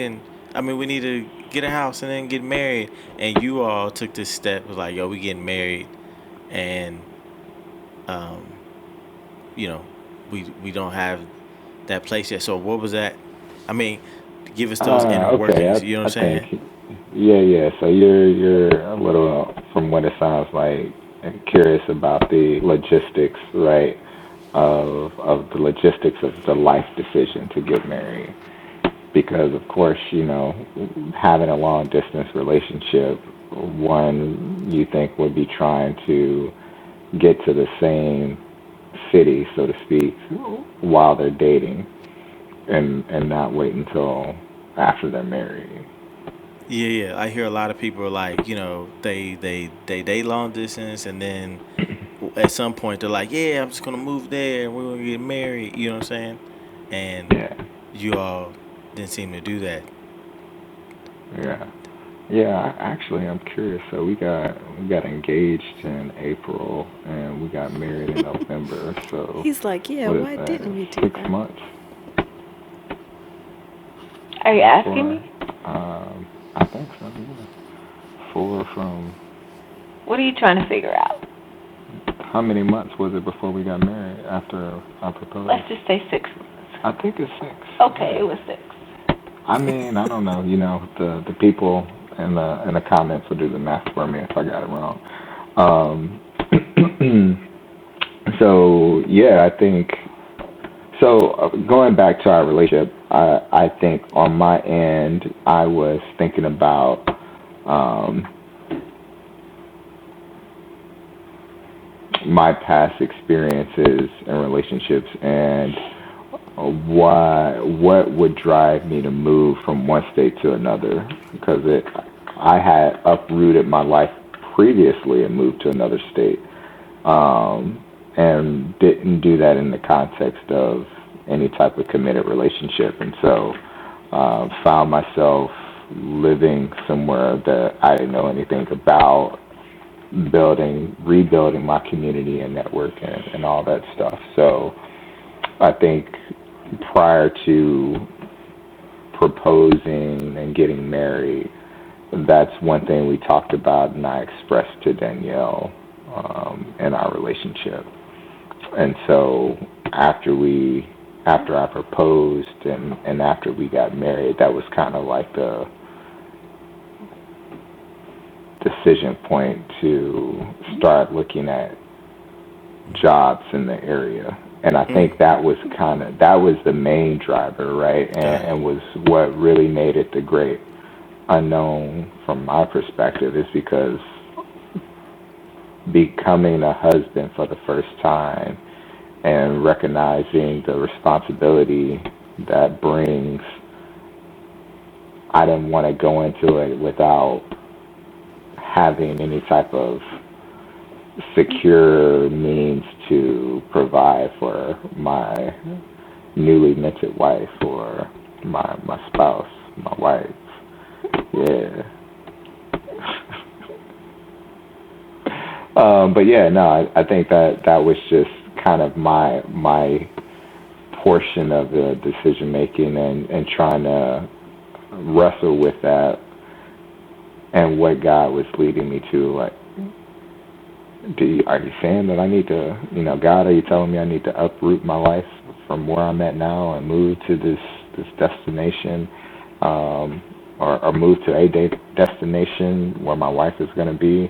and we need to get a house and then get married. And you all took this step, was like, yo, we getting married, and um, you know, we don't have that place yet. So what was that? I mean, give us those inner Okay. workings. You know I what I'm saying? think, yeah. So you're a little, from what it sounds like, curious about the logistics, right? Of the logistics of the life decision to get married, because of course, having a long distance relationship, one you think would be trying to get to the same city, so to speak, while they're dating, and not wait until after they're married. Yeah. I hear a lot of people are like, they date long distance, and then at some point they're like, yeah, I'm just gonna move there and we're gonna get married. You know what I'm saying? And Yeah, you all didn't seem to do that. yeah, yeah. Actually, I'm curious. So we got engaged in April, and we got married in November. So He's like, yeah, what is why that? didn't we do 6 months? Are you asking 4. me? I think so. Yeah. 4 from. What are you trying to figure out? How many months was it before we got married after I proposed? Let's just say 6 months. I think it's 6. Okay, Yeah. it was 6. I mean, I don't know. The people in the comments will do the math for me if I got it wrong. So yeah, I think so. Going back to our relationship, I think on my end, I was thinking about my past experiences and relationships and what would drive me to move from one state to another, because I had uprooted my life previously and moved to another state, and didn't do that in the context of any type of committed relationship, and so found myself living somewhere that I didn't know anything about, rebuilding my community and network and all that stuff. So I think prior to proposing and getting married, that's one thing we talked about and I expressed to Danielle in our relationship. And so after I proposed and after we got married, that was kind of like the decision point to start looking at jobs in the area. And I think that was the main driver, right? And was what really made it the great unknown from my perspective, is because becoming a husband for the first time and recognizing the responsibility that brings, I didn't want to go into it without having any type of secure means to provide for my newly minted wife or my spouse, my wife. Yeah. But yeah, no, I think that was just kind of my portion of the decision making and trying to wrestle with that and what God was leading me to. Like, are you saying that I need to, God, are you telling me I need to uproot my life from where I'm at now and move to this destination, or move to a destination where my wife is going to be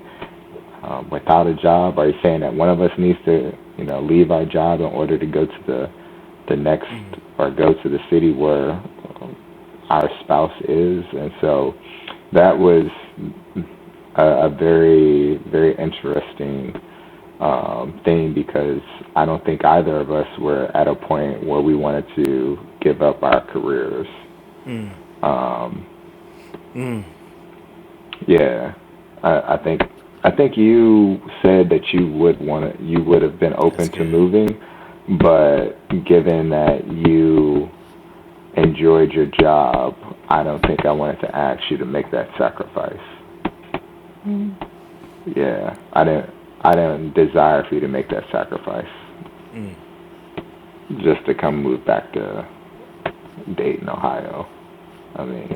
without a job? Are you saying that one of us needs to, leave our job in order to go to the next, or go to the city where our spouse is? And so that was a very, very interesting thing, because I don't think either of us were at a point where we wanted to give up our careers. Yeah, I think you said that you would have been open to moving, but given that you enjoyed your job, I don't think I wanted to ask you to make that sacrifice. Yeah, I didn't desire for you to make that sacrifice. Just to come move back to Dayton, Ohio. I mean,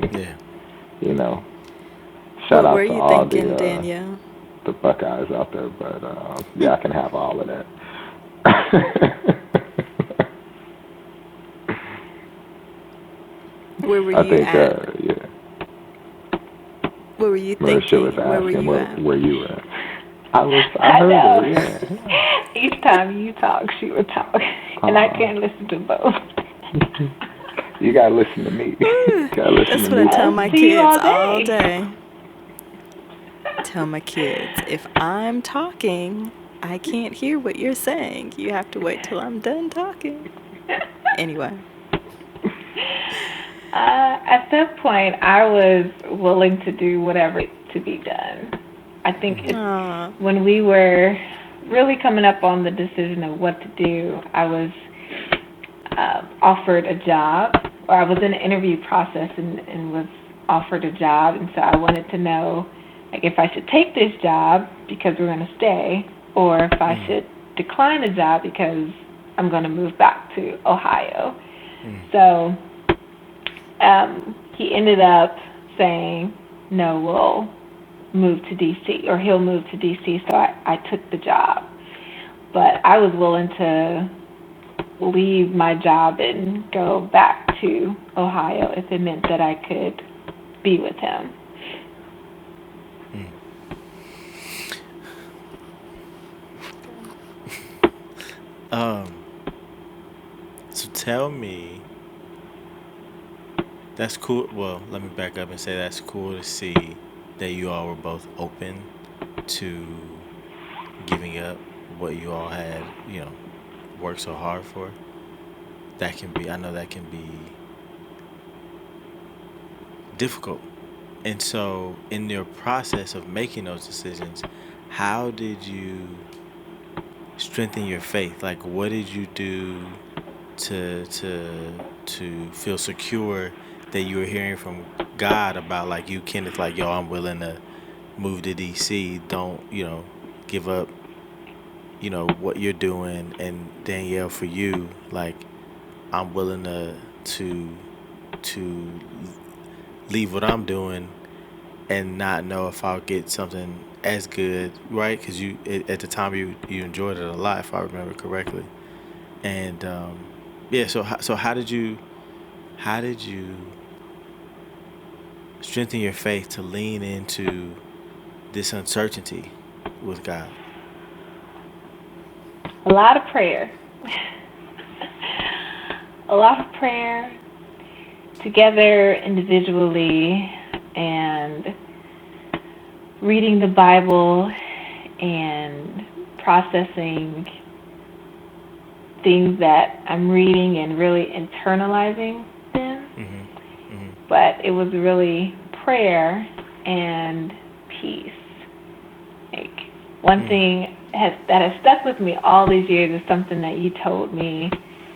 shout out to all the Buckeyes out there, but yeah, I can have all of that. Where were you at? Yeah. What were you thinking? Marisha was asking where you were at. I heard her, yeah. Each time you talk, she would talk. And I can't listen to both. You gotta listen to me. That's what I tell my kids all day. Tell my kids, if I'm talking, I can't hear what you're saying. You have to wait till I'm done talking. Anyway. At that point, I was willing to do whatever to be done. I think when we were really coming up on the decision of what to do, I was offered a job, or I was in the interview process and was offered a job, and so I wanted to know, like, if I should take this job because we're going to stay, or if I should decline the job because I'm going to move back to Ohio. So he ended up saying, no, we'll move to D.C., or he'll move to D.C., so I took the job. But I was willing to leave my job and go back to Ohio if it meant that I could be with him. So tell me, That's cool. Well, let me back up and say that's cool to see that you all were both open to giving up what you all had, worked so hard for. That can be, I know that can be difficult. And so, in your process of making those decisions, how did you strengthen your faith? Like, what did you do to feel secure that you were hearing from God about, like, you, Kenneth, like, yo, I'm willing to move to DC. Don't, give up, what you're doing. And Danielle, for you, like, I'm willing to leave what I'm doing and not know if I'll get something as good, right? Because at the time you enjoyed it a lot, if I remember correctly. And yeah, so how did you strengthen your faith to lean into this uncertainty with God? A lot of prayer. A lot of prayer together individually and reading the Bible and processing things that I'm reading and really internalizing them. Mm-hmm. Mm-hmm. But it was really prayer and peace. Like one thing that has stuck with me all these years is something that you told me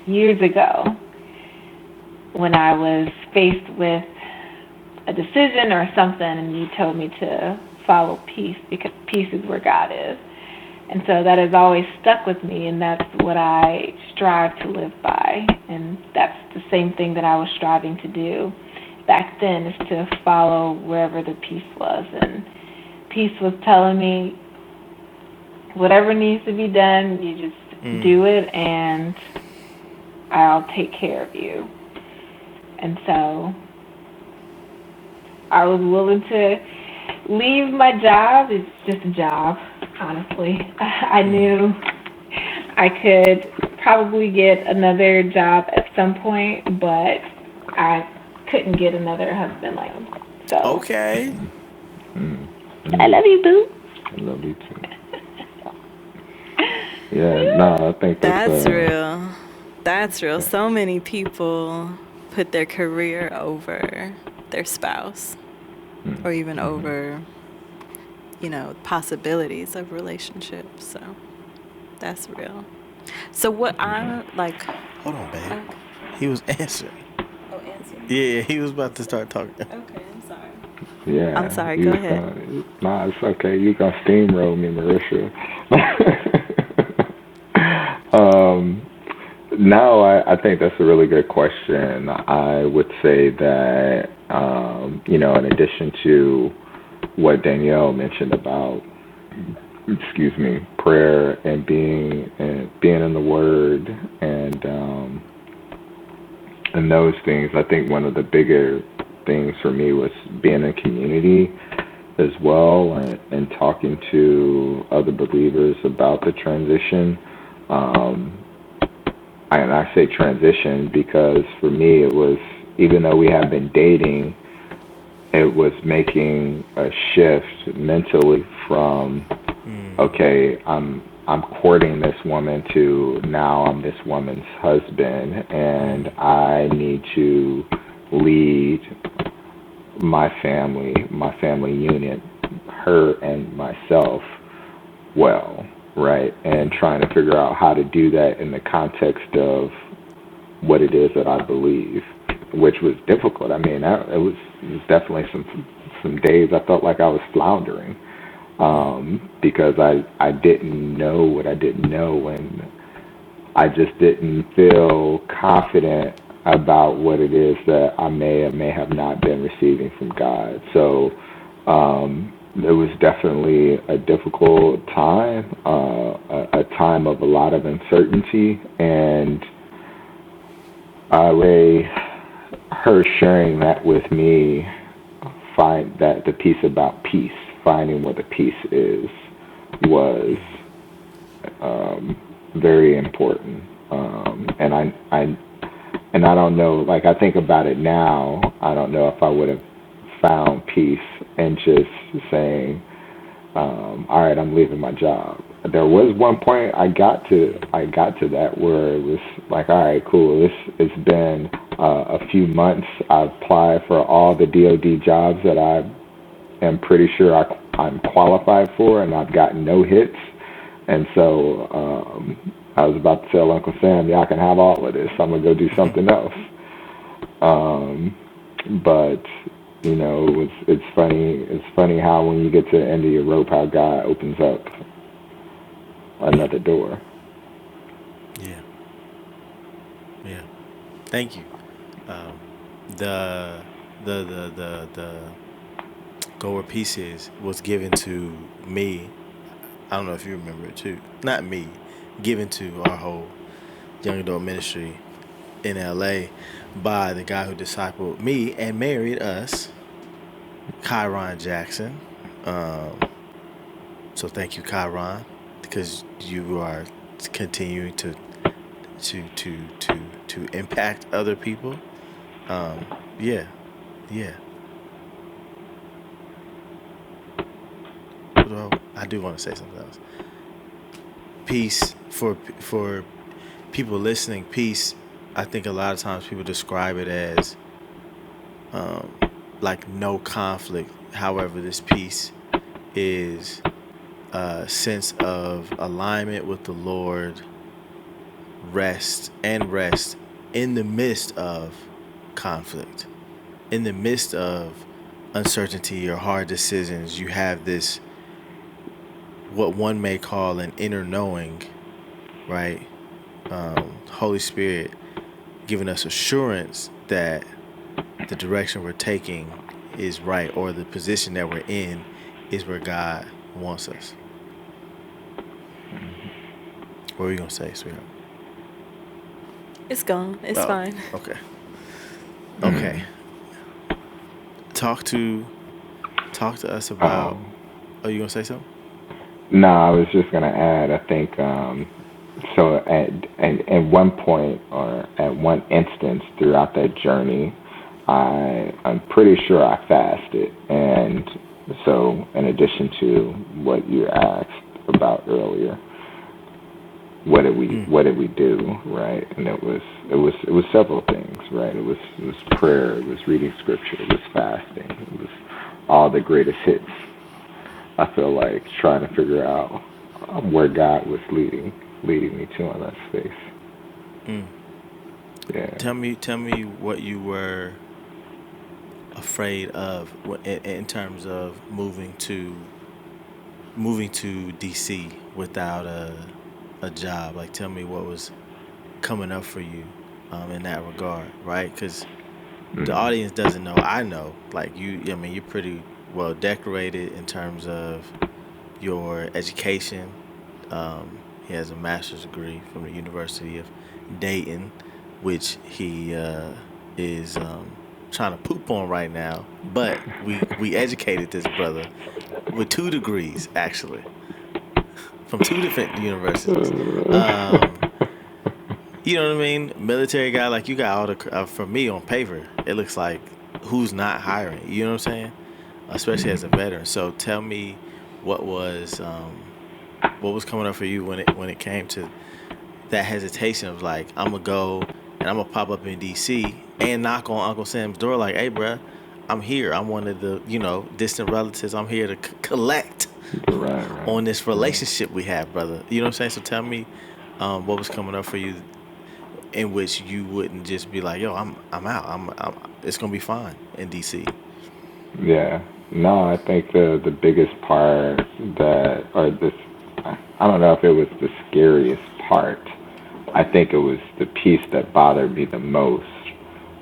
years ago when I was faced with a decision or something, and you told me to follow peace because peace is where God is. And so that has always stuck with me, and that's what I strive to live by. And that's the same thing that I was striving to do back then, is to follow wherever the peace was. And peace was telling me, whatever needs to be done, you just do it, and I'll take care of you. And so I was willing to leave my job. It's just a job, honestly. I knew I could probably get another job at some point, but I couldn't get another husband like him. So Okay. I love you, boo. I love you too. Yeah, no, I think That's real. That's real. So many people put their career over their spouse or even over, possibilities of relationships. So that's real. So what I'm like... Hold on, babe. He was answering. Oh, answer? Yeah, he was about to start talking. Okay, I'm sorry. Yeah. I'm sorry, go ahead. Nah, it's okay. You can steamroll me, Marisha. No, I think that's a really good question. I would say that, in addition to what Danielle mentioned about, prayer and being in the Word and those things, I think one of the bigger things for me was being in community as well, and talking to other believers about the transition. And I say transition because for me it was, even though we had been dating, it was making a shift mentally from, okay, I'm courting this woman, to now I'm this woman's husband, and I need to lead my family unit, her and myself, well, right? And trying to figure out how to do that in the context of what it is that I believe, which was difficult. I mean, it was definitely some days I felt like I was floundering, because I didn't know what I didn't know, and I just didn't feel confident about what it is that I may or may have not been receiving from God. So it was definitely a difficult time, a time of a lot of uncertainty, and her sharing that with me, find that the piece about peace, finding what the peace is, was very important. And and I don't know, like I think about it now, I don't know if I would have found peace in just saying, all right, I'm leaving my job. There was one point I got to that where it was like, all right, cool. It's been a few months. I've applied for all the DoD jobs that I am pretty sure I'm qualified for, and I've gotten no hits. And so I was about to tell Uncle Sam, y'all can have all of this. I'm gonna go do something else. But you know, it's funny. It's funny how when you get to the end of your rope, how God opens up another door. Yeah. Yeah. Thank you. The Go Where Peace Is was given to me. I don't know if you remember it too. Not me. Given to our whole young adult ministry in LA by the guy who discipled me and married us, Kyron Jackson. So thank you, Kyron, because you are continuing to impact other people. Yeah. Well, I do want to say something else. Peace for people listening. Peace. I think a lot of times people describe it as like no conflict. However, this peace is a sense of alignment with the Lord, rest in the midst of conflict, in the midst of uncertainty or hard decisions. You have this, what one may call an inner knowing, right? Holy Spirit giving us assurance that the direction we're taking is right, or the position that we're in is where God wants us. What are you gonna say, sweetheart? It's gone. It's fine. Okay. Talk to us about. Oh, you gonna say something? No, I was just gonna add. I think so. At one point or at one instance throughout that journey, I'm pretty sure I fasted, and so in addition to what you asked about earlier, what did we do, right? And it was several things, right? It was prayer, it was reading scripture, it was fasting, it was all the greatest hits. I feel like trying to figure out where God was leading me to in that space. Yeah. Tell me what you were afraid of in terms of moving to DC without a job. Like, tell me what was coming up for you in that regard, right? Because the audience doesn't know. I know, like I mean, you're pretty well decorated in terms of your education. He has a master's degree from the University of Dayton, which he is trying to poop on right now. But we educated this brother with 2 degrees, actually, from 2 different universities. You know what I mean? Military guy, like, you got all the for me on paper, it looks like who's not hiring. You know what I'm saying? Especially as a veteran. So tell me what was coming up for you when it came to that hesitation of like, I'm gonna go and I'm gonna pop up in DC and knock on Uncle Sam's door like, hey, bruh, I'm here. I'm one of the distant relatives. I'm here to collect on this relationship we have, brother. You know what I'm saying? So tell me what was coming up for you, in which you wouldn't just be like, yo, I'm out. I'm it's gonna be fine in DC. Yeah. No, I think the biggest part I don't know if it was the scariest part. I think it was the piece that bothered me the most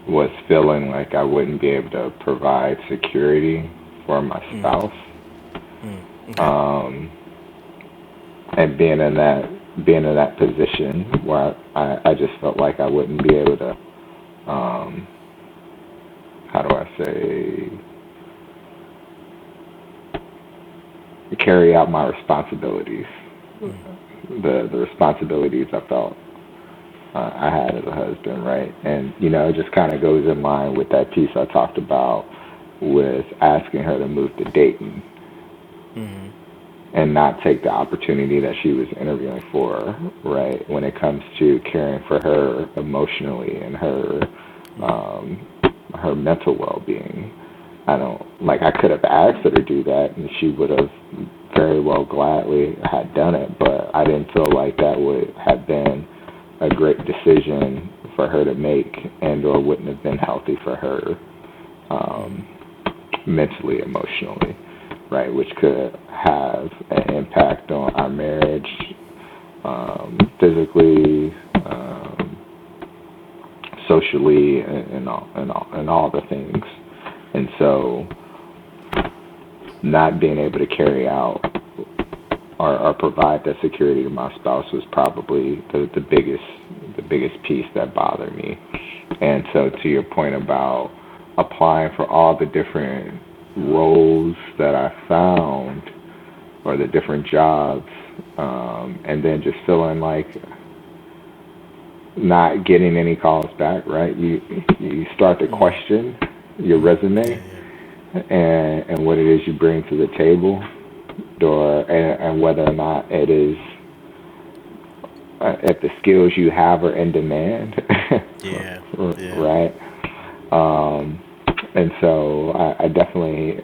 was feeling like I wouldn't be able to provide security for my spouse. Okay. And being in that position where I just felt like I wouldn't be able to, how do I say, carry out my responsibilities, the responsibilities I felt I had as a husband, right? And, it just kind of goes in line with that piece I talked about with asking her to move to Dayton Mm-hmm. and not take the opportunity that she was interviewing for, right? When it comes to caring for her emotionally and um, her mental well-being. I could have asked her to do that and she would have very well gladly had done it, but I didn't feel like that would have been a great decision for her to make and or wouldn't have been healthy for her um, mentally, emotionally, right? Which could have an impact on our marriage, physically, socially, and all the things. And so, not being able to carry out or provide that security to my spouse was probably the biggest piece that bothered me. And so, to your point about applying for all the different roles that I found or the different jobs, and then just feeling like not getting any calls back, right? You start to question your Yeah, resume yeah. and what it is you bring to the table, and whether or not it is if the skills you have are in demand, Yeah. Yeah. right? Um, and so I definitely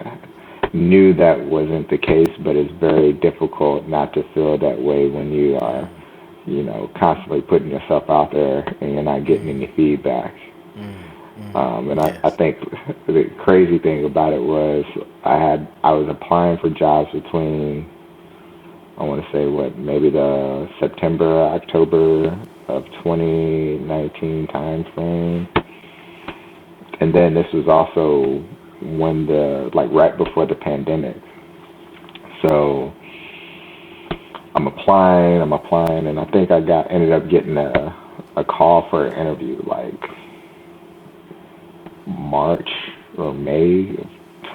knew that wasn't the case, but it's very difficult not to feel that way when you are, constantly putting yourself out there and you're not getting any feedback. And I Yes. think the crazy thing about it was I was applying for jobs between, I want to say what, maybe the September, October of 2019 time frame. And then this was also when right before the pandemic. So I'm applying, and I think ended up getting a call for an interview like March or May of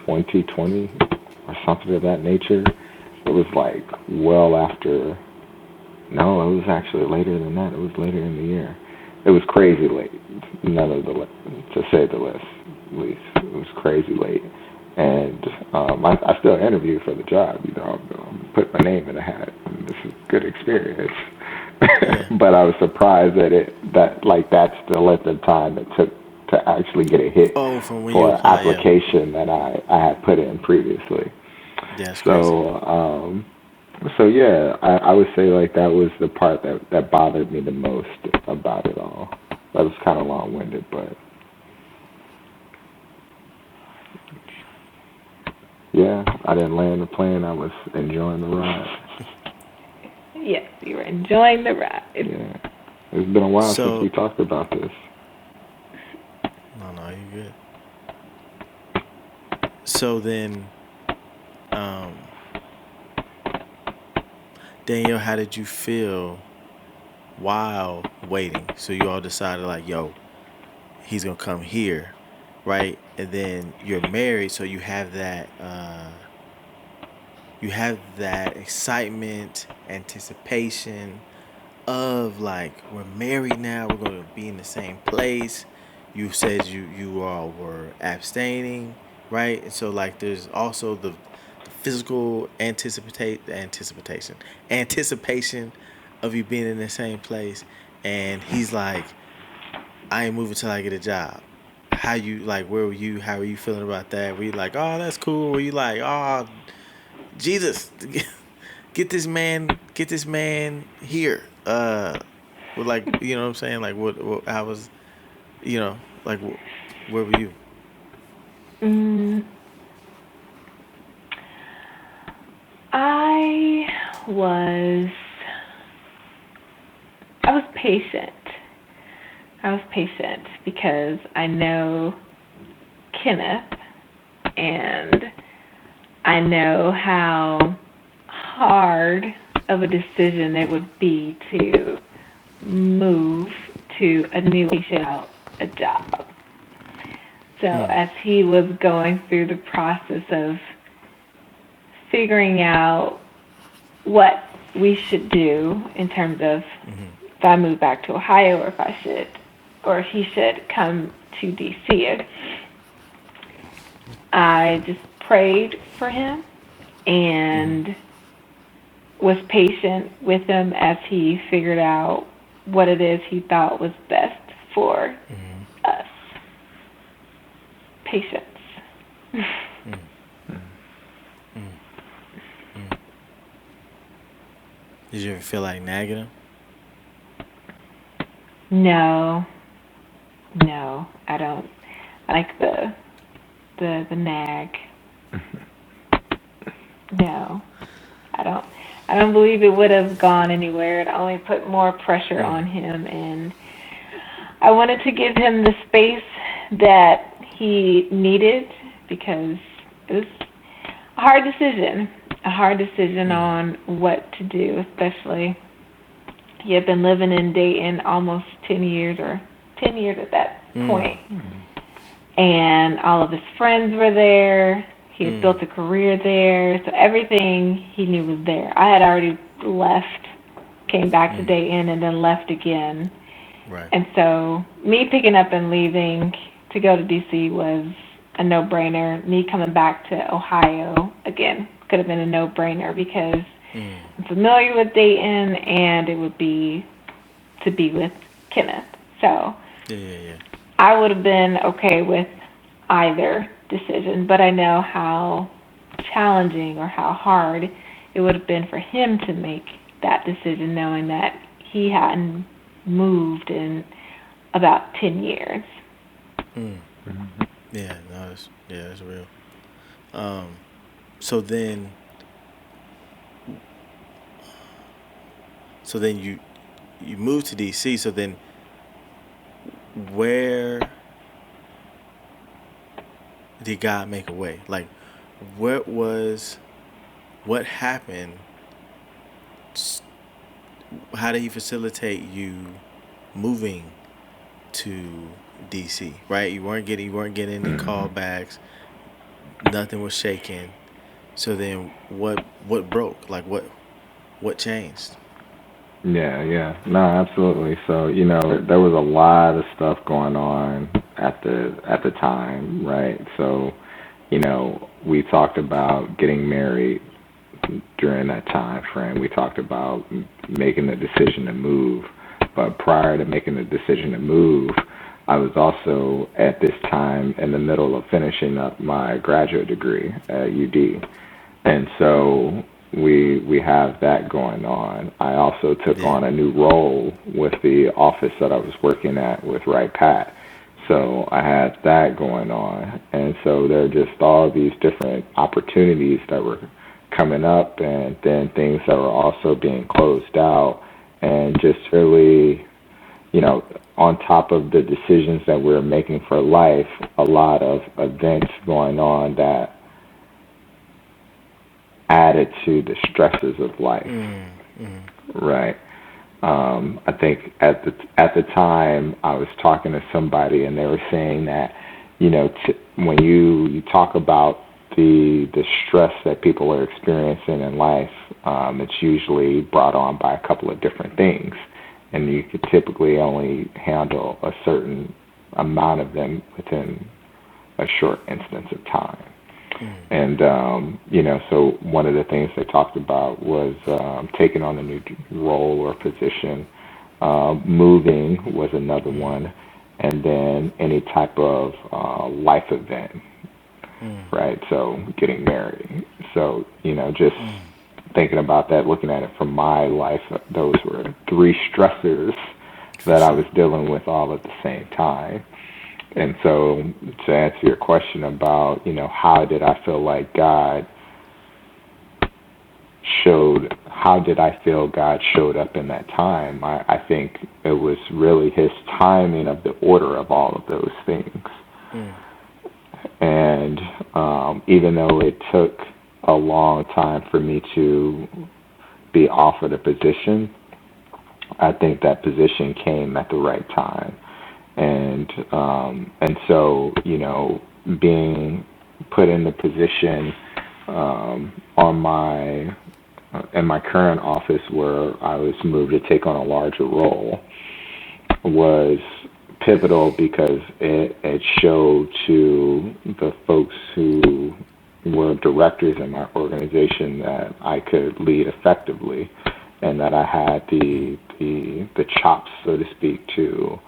2020 or something of that nature. It was like well after. No, it was actually later than that. It was later in the year. It was crazy late, to say the least. It was crazy late, and I still interviewed for the job. I put my name in the hat. And this is a good experience, Yeah. but I was surprised that's the length of time it took to actually get a hit Oh, from when you for an apply, yeah. application that I had put in previously. That's crazy. So, yeah, I would say like that was the part that bothered me the most about it all. That was kind of long-winded, but yeah, I didn't land the plane. I was enjoying the ride. Yes, you were enjoying the ride. Yeah, it's been a while since we So, talked about this. no, no, you're good. So then, um, Danielle, how did you feel while waiting? So you all decided like, yo, he's gonna come here, right? And then you're married, so you have that excitement, anticipation of like we're married now, we're gonna be in the same place. You said you all were abstaining, right? And so like there's also the physical anticipation of you being in the same place. And he's like, I ain't moving till I get a job. How you like? Where were you? How were you feeling about that? Were you like, oh, that's cool? Were you like, oh, Jesus, get this man here? With like, you know what I'm saying? Like, what I was, like, where were you? I was I was patient. I was patient because I know Kenneth and I know how hard of a decision it would be to move to a new location without a job. So as he was going through the process of figuring out what we should do in terms of if I move back to Ohio or if I should, or if he should come to DC. I just prayed for him and was patient with him as he figured out what it is he thought was best for us. Patience. Did you ever feel like nagging him? No, I don't. I like the nag. No, I don't. I don't believe it would have gone anywhere. It only put more pressure on him, and I wanted to give him the space that he needed because it was a hard decision on what to do, especially he had been living in Dayton almost 10 years at that point. And all of his friends were there. He had built a career there. So everything he knew was there. I had already left, came back to Dayton, and then left again. Right. And so me picking up and leaving to go to D.C. was a no-brainer. Me coming back to Ohio, again, could have been a no-brainer because I'm familiar with Dayton, and it would be to be with Kenneth. So I would have been okay with either decision, but I know how challenging or how hard it would have been for him to make that decision, knowing that he hadn't moved in about 10 years. Yeah, no, that's real. So then you moved to DC. So then, where did God make a way? Like, what happened? How did He facilitate you moving to DC? Right, you weren't getting any callbacks. Nothing was shaking. So then, what broke? Like, what changed? Yeah. No, absolutely. So, there was a lot of stuff going on at the time, right? So, we talked about getting married during that time frame. We talked about making the decision to move. But prior to making the decision to move, I was also at this time in the middle of finishing up my graduate degree at UD. And so we have that going on. I also took on a new role with the office that I was working at with Right Pat. So I had that going on. And so there are just all these different opportunities that were coming up and then things that were also being closed out. And just really, on top of the decisions that we're making for life, a lot of events going on that added to the stresses of life, right? I think at the time I was talking to somebody and they were saying that, when you talk about the stress that people are experiencing in life, it's usually brought on by a couple of different things, and you could typically only handle a certain amount of them within a short instance of time. And, so one of the things they talked about was taking on a new role or position. Moving was another one. And then any type of life event, right? So getting married. So, just thinking about that, looking at it from my life, those were three stressors that I was dealing with all at the same time. And so to answer your question about, how did I feel like God showed up in that time, I think it was really His timing of the order of all of those things. And even though it took a long time for me to be offered a position, I think that position came at the right time. And so, being put in the position on my in my current office where I was moved to take on a larger role was pivotal because it showed to the folks who were directors in my organization that I could lead effectively and that I had the chops, so to speak, to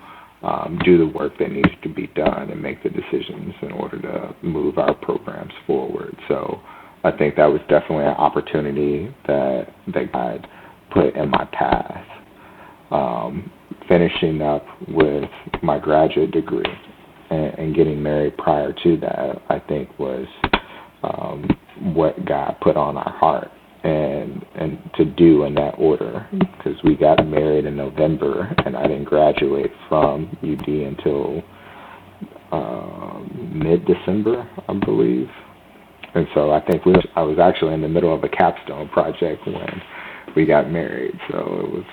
do the work that needed to be done and make the decisions in order to move our programs forward. So I think that was definitely an opportunity that God put in my path. Finishing up with my graduate degree and getting married prior to that, I think was what God put on our heart and to do in that order, because we got married in November and I didn't graduate from UD until mid-December, I believe. And so I think I was actually in the middle of a capstone project when we got married. So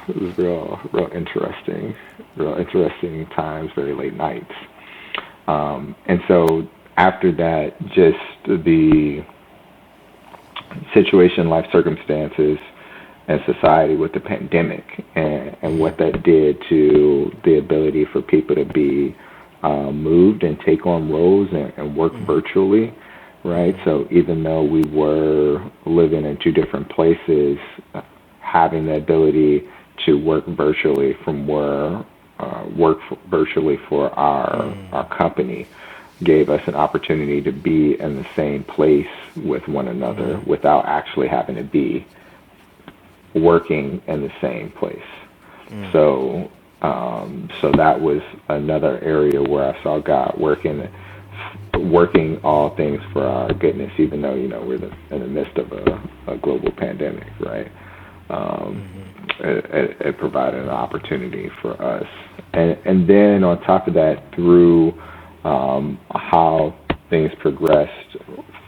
it was real interesting times, very late nights. And so after that, just the situation, life circumstances, and society with the pandemic and what that did to the ability for people to be moved and take on roles and work virtually, right? So even though we were living in two different places, having the ability to work virtually from where virtually for our company gave us an opportunity to be in the same place with one another without actually having to be working in the same place. So that was another area where I saw God working all things for our goodness, even though, we're in the midst of a global pandemic, right? It provided an opportunity for us. And then on top of that, through how things progressed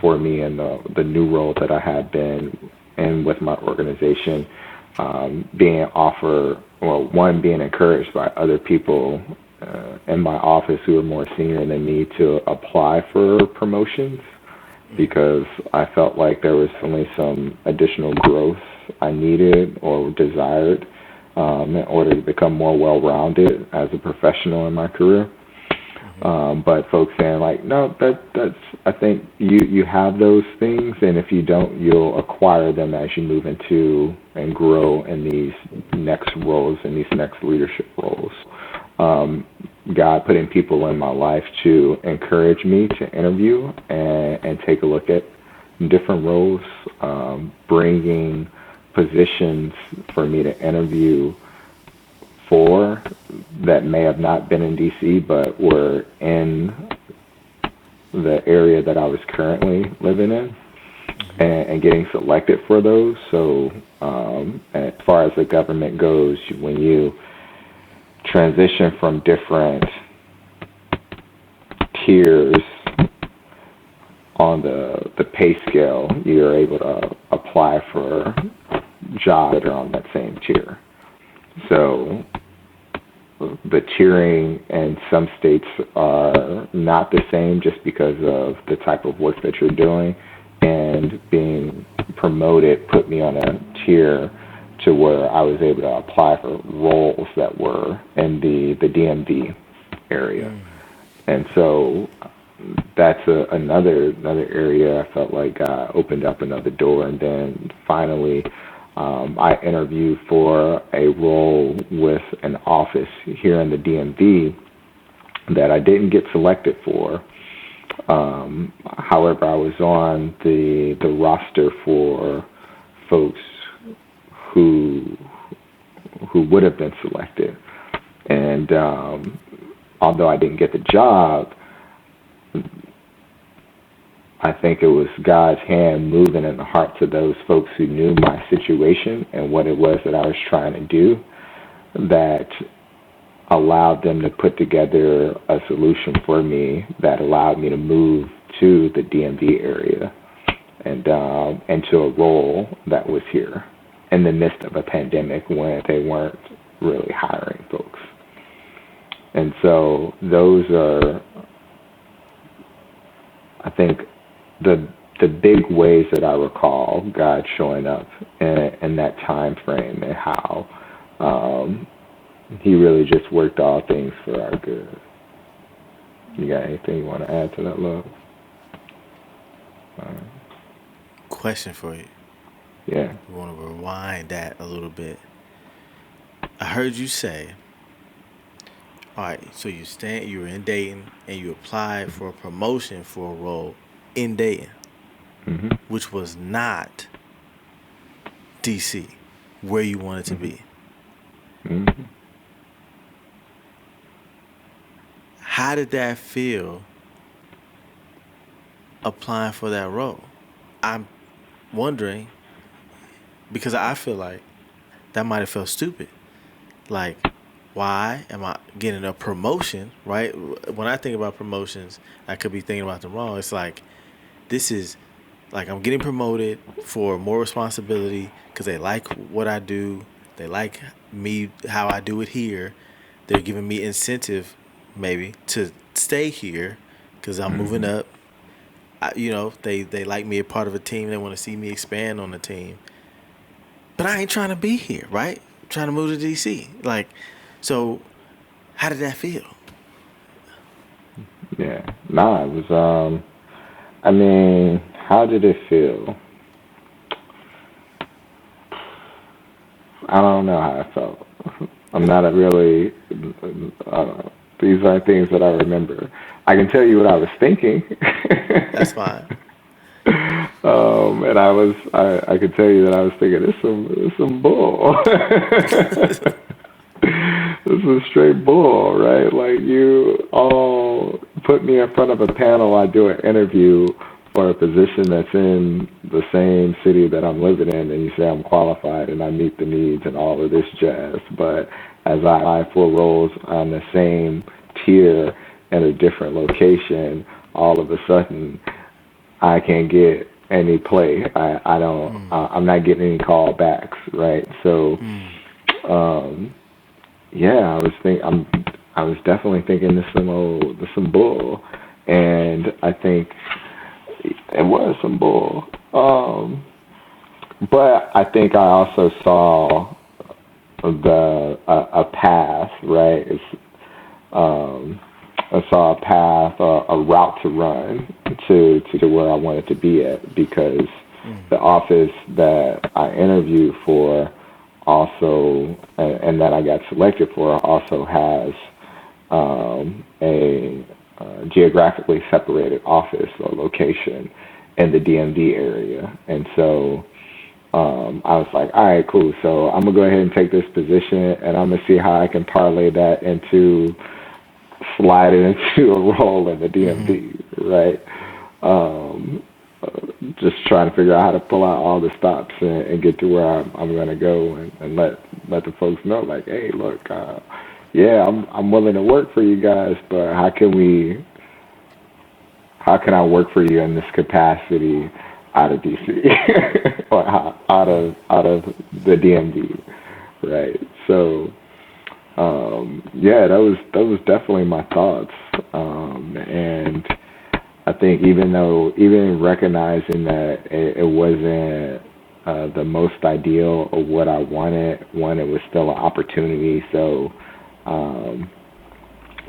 for me in the new role that I had been in with my organization, being encouraged by other people in my office who were more senior than me to apply for promotions, because I felt like there was only some additional growth I needed or desired in order to become more well-rounded as a professional in my career. But folks saying like, no, that's I think you have those things, and if you don't, you'll acquire them as you move into and grow in these next roles and these next leadership roles. God putting people in my life to encourage me to interview and take a look at different roles, bringing positions for me to interview for that may have not been in DC but were in the area that I was currently living in, and getting selected for those. So as far as the government goes, when you transition from different tiers on the pay scale, you're able to apply for jobs that are on that same tier. So the tiering in some states are not the same just because of the type of work that you're doing, and being promoted put me on a tier to where I was able to apply for roles that were in the DMV area. And so that's another area I felt like opened up another door. And then finally, I interviewed for a role with an office here in the DMV that I didn't get selected for. However, I was on the roster for folks who would have been selected. And although I didn't get the job, I think it was God's hand moving in the hearts of those folks who knew my situation and what it was that I was trying to do, that allowed them to put together a solution for me that allowed me to move to the DMV area and into a role that was here in the midst of a pandemic when they weren't really hiring folks. And so those are, I think, the big ways that I recall God showing up in that time frame, and how He really just worked all things for our good. You got anything you want to add to that, love? Question for you. Yeah. We want to rewind that a little bit. I heard you say, all right, so you were in Dayton and you applied for a promotion for a role in Dayton, which was not DC, where you wanted to be. How did that feel applying for that role? I'm wondering, because I feel like that might have felt stupid. Like, why am I getting a promotion, right? When I think about promotions, I could be thinking about them wrong. It's like, this is, like, I'm getting promoted for more responsibility because they like what I do. They like me, how I do it here. They're giving me incentive, maybe, to stay here because I'm moving up. They like me a part of a team. They want to see me expand on the team. But I ain't trying to be here, right? I'm trying to move to DC. Like, so how did that feel? Yeah. Nah, it was, I mean, how did it feel? I don't know how I felt. I'm not really, these are things that I remember. I can tell you what I was thinking. That's fine. And I could tell you that I was thinking, this some bull. This is straight bull, right? Like, you all put me in front of a panel, I do an interview for a position that's in the same city that I'm living in, and you say I'm qualified and I meet the needs and all of this jazz. But as I apply for roles on the same tier in a different location, all of a sudden I can't get any play. I don't. I'm not getting any callbacks, right? So, yeah, I was definitely thinking this some bull, and I think it was some bull. But I think I also saw a path, right? I saw a path, a route to run to where I wanted to be at, because the office that I interviewed for also, and that I got selected for, also has a geographically separated office or location in the DMV area. And so I was like, all right, cool. So I'm going to go ahead and take this position, and I'm going to see how I can parlay that into slide it into a role in the DMV, right? Just trying to figure out how to pull out all the stops and get to where I'm going to go, and let the folks know, like, hey, look, yeah, I'm willing to work for you guys, but how can I work for you in this capacity out of DC or out of the DMV, right? So, yeah, that was definitely my thoughts, and I think even recognizing that it wasn't the most ideal of what I wanted, one, it was still an opportunity, so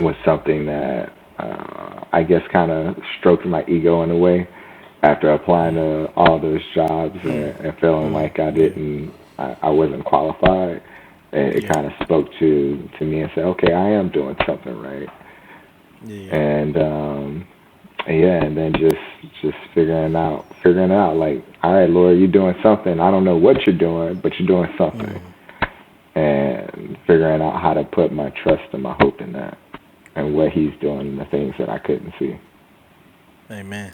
was something that I guess kind of stroked my ego in a way after applying to all those jobs and feeling like I wasn't qualified. It kind of spoke to me and said, okay, I am doing something right. Yeah. And then just figuring out, like, all right, Lord, you're doing something. I don't know what you're doing, but you're doing something. And figuring out how to put my trust and my hope in that, and what He's doing and the things that I couldn't see. Amen.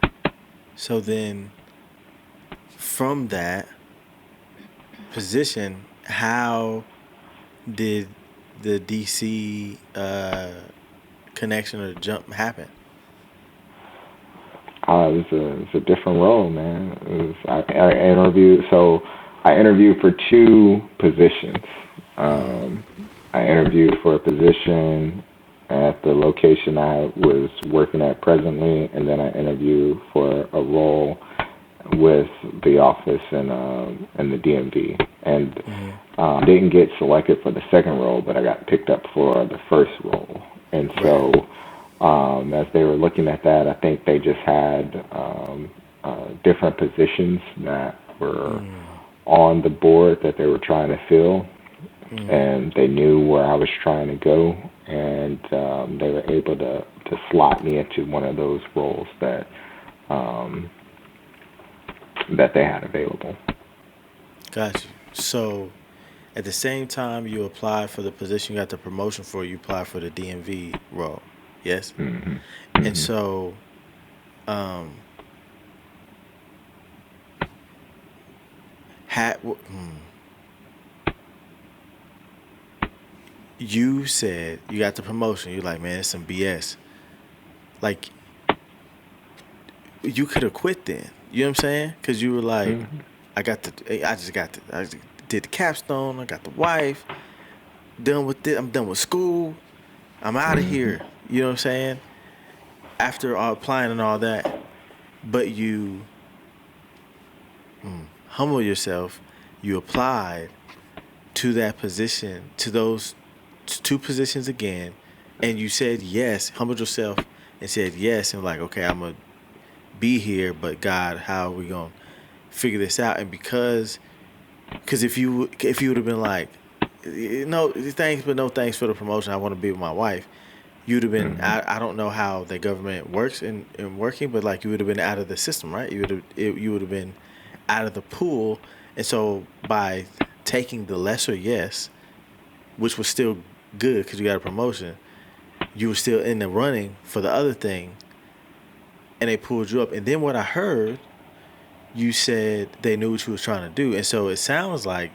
So then, from that position, how did the DC connection or jump happen? It was a different role, man. I interviewed. So I interviewed for two positions. I interviewed for a position at the location I was working at presently, and then I interviewed for a role with the office in the DMV, and didn't get selected for the second role, but I got picked up for the first role. And so, as they were looking at that, I think they just had different positions that were on the board that they were trying to fill, and they knew where I was trying to go, and they were able to slot me into one of those roles that that they had available. Got you. So, at the same time you applied for the position you got the promotion for, you applied for the DMV role, yes? Mm-hmm. And so, you said you got the promotion. You're like, man, it's some BS. Like, you could have quit then. You know what I'm saying? Because you were like, I did the capstone. I got the wife. Done with it. I'm done with school. I'm out of here. You know what I'm saying? After applying and all that, but you humble yourself. You applied to that position, to those two positions again, and you said yes. Humbled yourself and said yes, and like, okay, I'm gonna be here, but God, how are we gonna figure this out? And because if you would have been like, no thanks, but no thanks for the promotion, I want to be with my wife, you'd have been I don't know how the government works in working, but like you would have been out of the system, right? You would have been out of the pool. And so by taking the lesser yes, which was still good because you got a promotion, you were still in the running for the other thing, and they pulled you up. And then what I heard, you said they knew what you was trying to do. And so it sounds like,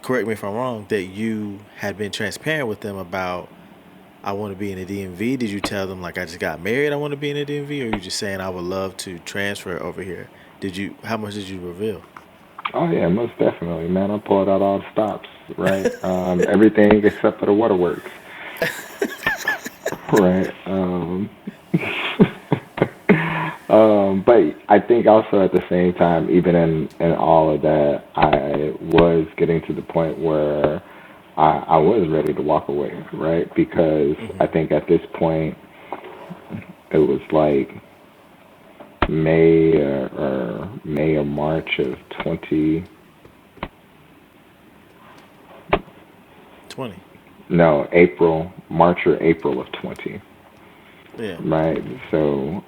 correct me if I'm wrong, that you had been transparent with them about, I want to be in the DMV. Did you tell them, like, I just got married, I want to be in the DMV? Or are you just saying, I would love to transfer over here? How much did you reveal? Oh, yeah, most definitely, man. I pulled out all the stops, right? Everything except for the waterworks. Right. But I think also at the same time, even in all of that, I was getting to the point where I was ready to walk away, right? Because I think at this point, it was like May or March of 2020. No, March or April of 20. Yeah. Right. So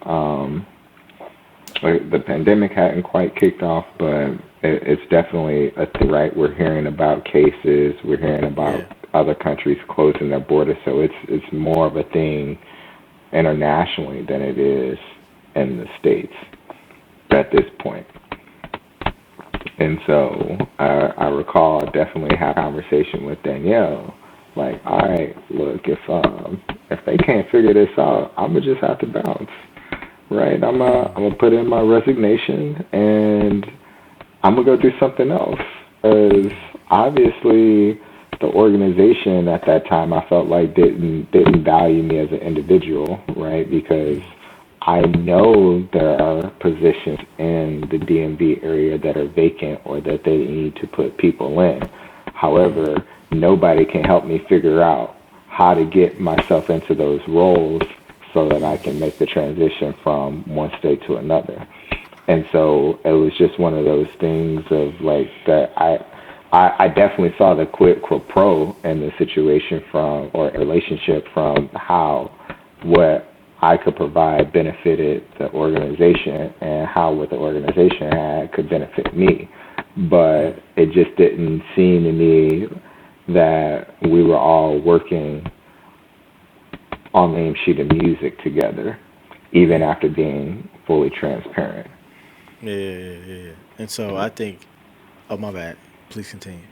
the pandemic hadn't quite kicked off, but it's definitely a thing, right? We're hearing about cases. We're hearing about other countries closing their borders. So it's more of a thing internationally than it is in the States at this point. And so I recall definitely had a conversation with Danielle, like, all right, look, if they can't figure this out, I'm gonna just have to bounce, right? I'm gonna put in my resignation and I'm gonna go do something else. Because obviously the organization at that time, I felt like didn't value me as an individual, right? Because I know there are positions in the DMV area that are vacant or that they need to put people in. However, nobody can help me figure out how to get myself into those roles so that I can make the transition from one state to another. And so it was just one of those things of like that I definitely saw the quid pro quo in the situation or relationship from how what I could provide benefited the organization and how what the organization had could benefit me. But it just didn't seem to me that we were all working on the same sheet of music together, even after being fully transparent. Yeah. And so I think, oh, my bad. Please continue.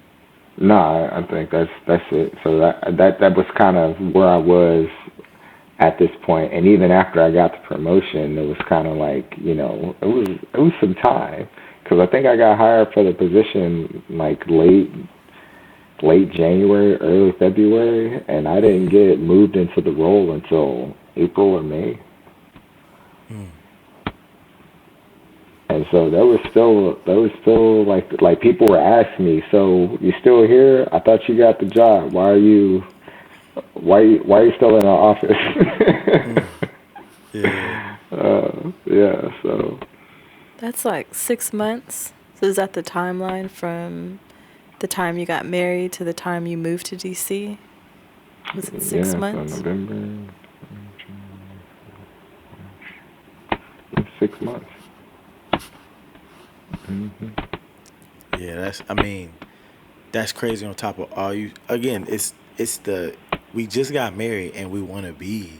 No, I think that's it. So that was kind of where I was at this point. And even after I got the promotion, it was kind of like, it was some time. Because I think I got hired for the position like late January, early February, and I didn't get moved into the role until April or May. And so there was still like people were asking me, so you still here? I thought you got the job. Why are you still in our office? Yeah. Yeah, so That's like 6 months. So is that the timeline from the time you got married to the time you moved to DC? Was it six yeah, so months? November, 6 months. Yeah, that's crazy on top of all you again, we just got married and we want to be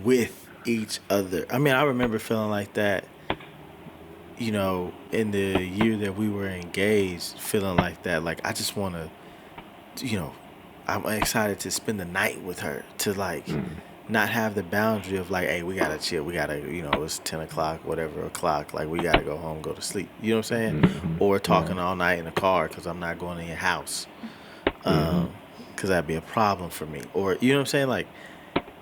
with each other. I mean, I remember feeling like that, in the year that we were engaged, feeling like that. Like, I just want to, I'm excited to spend the night with her, to like not have the boundary of like, hey, we gotta chill, we gotta, it's 10 o'clock, whatever o'clock, like we gotta go home, go to sleep. You know what I'm saying? Or Yeah. talking all night in the car because I'm not going in your house, Hmm. because that'd be a problem for me. Or you know what I'm saying? Like,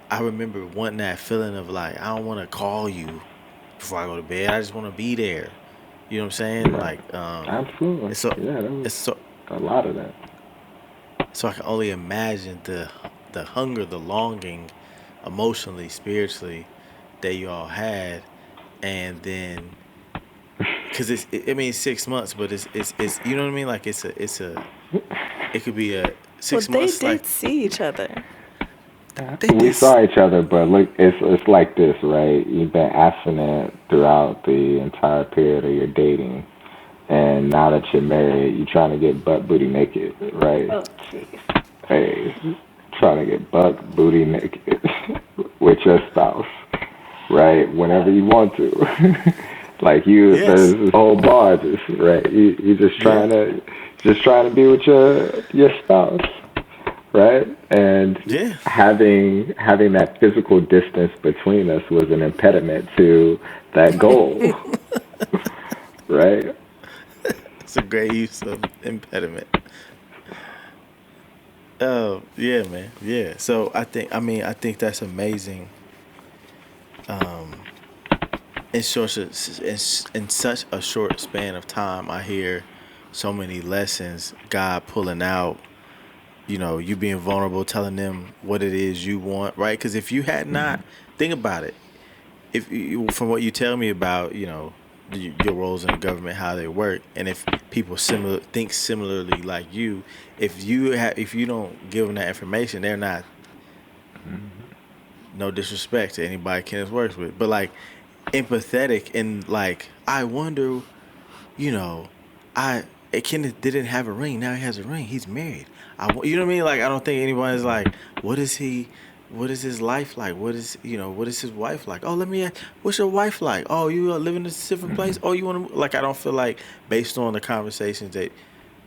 I remember wanting that feeling of like, I don't want to call you before I go to bed. I just want to be there. You know what I'm saying? Right. Like, Absolutely. it's so Yeah, there was it's so a lot of that. so I can only imagine the hunger, the longing, emotionally, spiritually, that you all had, and then because I mean 6 months, but it's you know what I mean? Like it could be a Well, six they months like did see each other. they We did. saw each other, but look, it's like this, right? You've been abstinent throughout the entire period of your dating, and now that you're married, you're trying to get butt booty naked, right? Oh, jeez. Hey, trying to get butt booty naked with your spouse, right? Whenever you want to. Like Yes. there's this whole bar, just right. You Yeah. just trying to be with your spouse, right? And Yeah. having that physical distance between us was an impediment to that goal, right? It's a great use of impediment. Oh, yeah, man. Yeah. So I think that's amazing. Um, in such a short span of time, I hear so many lessons. God pulling out, you being vulnerable, telling them what it is you want, right? Because if you had Hmm. not, think about it. If you, from what you tell me about, your roles in the government, how they work, and if people think similarly like you, if you don't give them that information, they're not, no disrespect to anybody Kenneth works with, but like empathetic and like, I wonder, you know, Kenneth didn't have a ring. Now he has a ring. He's married. You know what I mean? Like, I don't think anybody's like, what is he? What is his life like? What is his wife like? Oh, let me ask, what's your wife like? Oh, you live in a different place? Oh, you want to, like, I don't feel like, based on the conversations that,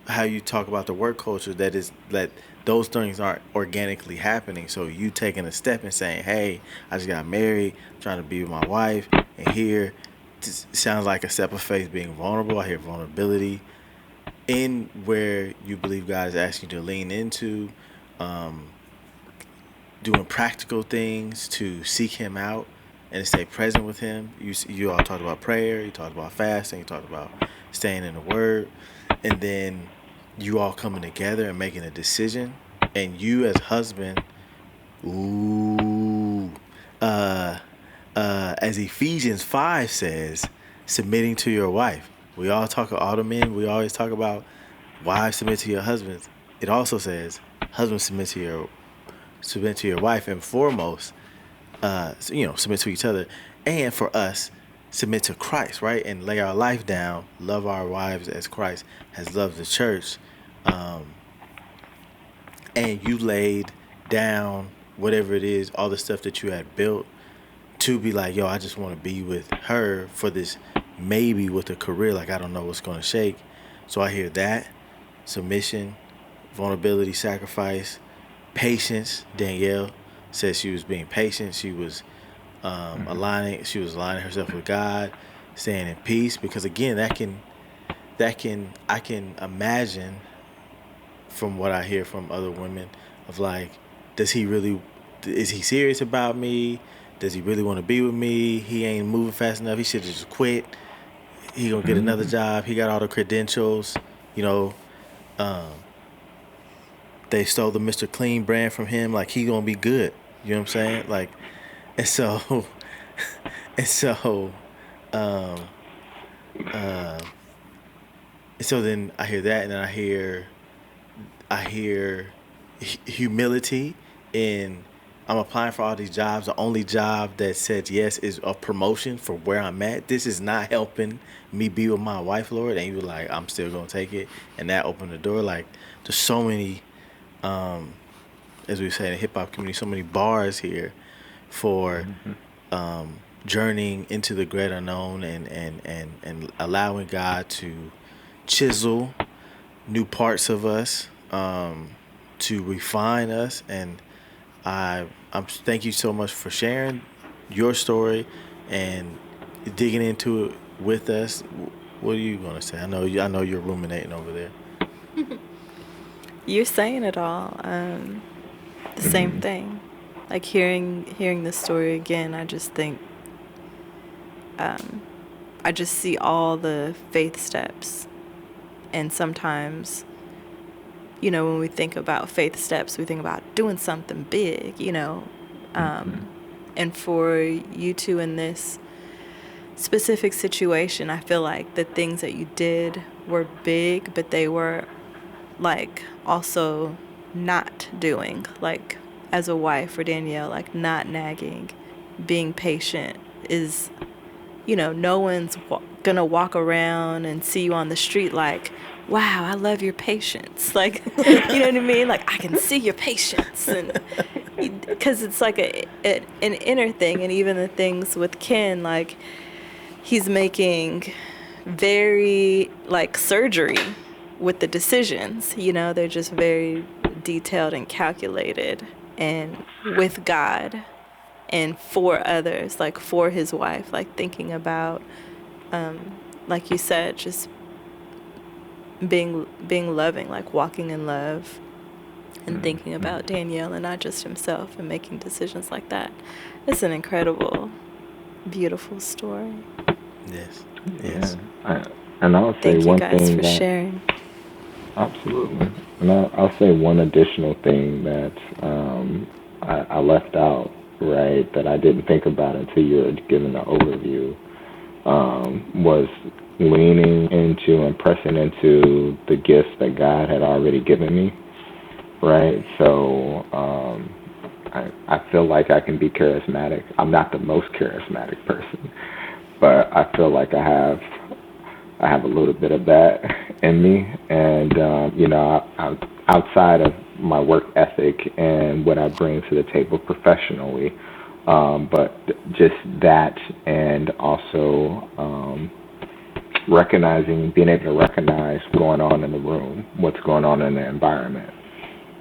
how you talk about the work culture, that those things aren't organically happening. So you taking a step and saying, hey, I just got married, trying to be with my wife, and here, sounds like a step of faith, being vulnerable. I hear vulnerability in where you believe God is asking you to lean into, um, doing practical things to seek Him out and to stay present with Him. You all talked about prayer, you talked about fasting, you talked about staying in the Word, and then you all coming together and making a decision. And you as husband, ooh, uh, as Ephesians 5 says, submitting to your wife. All the men, we always talk about wives submit to your husbands. It also says husbands submit to your wife, and foremost, submit to each other, and for us, submit to Christ, right, and lay our life down, love our wives as Christ has loved the church, um, and you laid down whatever it is, all the stuff that you had built to be like, yo, I just want to be with her for this, maybe with a career, like I don't know what's going to shake. So I hear that, submission, vulnerability, sacrifice, patience. Danielle said she was being patient. She was She was aligning herself with God, staying in peace. Because again, I can imagine from what I hear from other women of like, does he really, is he serious about me? Does he really want to be with me? He ain't moving fast enough. He should have just quit. he gonna get another job. He got all the credentials. You know, um, they stole the Mr. Clean brand from him. Like he gonna be good. You know what I'm saying? Like, and so, and so, um, uh, and so then I hear that, and then I hear humility in I'm applying for all these jobs. The only job that said yes is a promotion for where I'm at. This is not helping me be with my wife, Lord. And you were like, I'm still gonna take it, and that opened the door. Like there's so many, as we say in the hip hop community, so many bars here for journeying into the great unknown and allowing God to chisel new parts of us, to refine us. And I'm thank you so much for sharing your story and digging into it with us. What are you gonna say? I know you're ruminating over there. You're saying it all. The same thing. Like hearing this story again, I just think, I just see all the faith steps. And sometimes, when we think about faith steps, we think about doing something big, And for you two in this specific situation, I feel like the things that you did were big, but they were like also not doing, like as a wife for Danielle, like not nagging, being patient is, no one's gonna walk around and see you on the street like, wow, I love your patience. Like, you know what I mean? Like, I can see your patience. And because it's like an inner thing. And even the things with Ken, like, he's making very, like, surgery with the decisions. They're just very detailed and calculated. And with God and for others, like for his wife, like thinking about, like you said, just being loving, like walking in love and thinking about Danielle and not just himself and making decisions like that. It's an incredible, beautiful story. Yes. And I'll say Thank you one guys thing for that sharing. absolutely, and I'll say one additional thing that I left out, right, that I didn't think about until you were given the overview, was leaning into and pressing into the gifts that God had already given me, right? So I feel like I can be charismatic. I'm not the most charismatic person, but I feel like I have a little bit of that in me, and outside of my work ethic and what I bring to the table professionally, but just that, and also being able to recognize what's going on in the room, what's going on in the environment,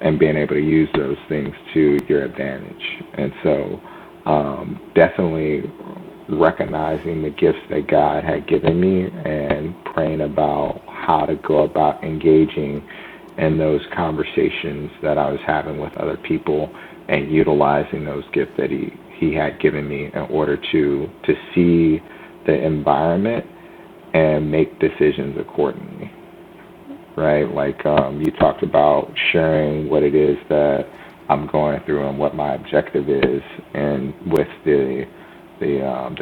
and being able to use those things to your advantage. And so definitely recognizing the gifts that God had given me and praying about how to go about engaging in those conversations that I was having with other people and utilizing those gifts that he had given me in order to see the environment and make decisions accordingly. Right? Like you talked about sharing what it is that I'm going through and what my objective is, and with the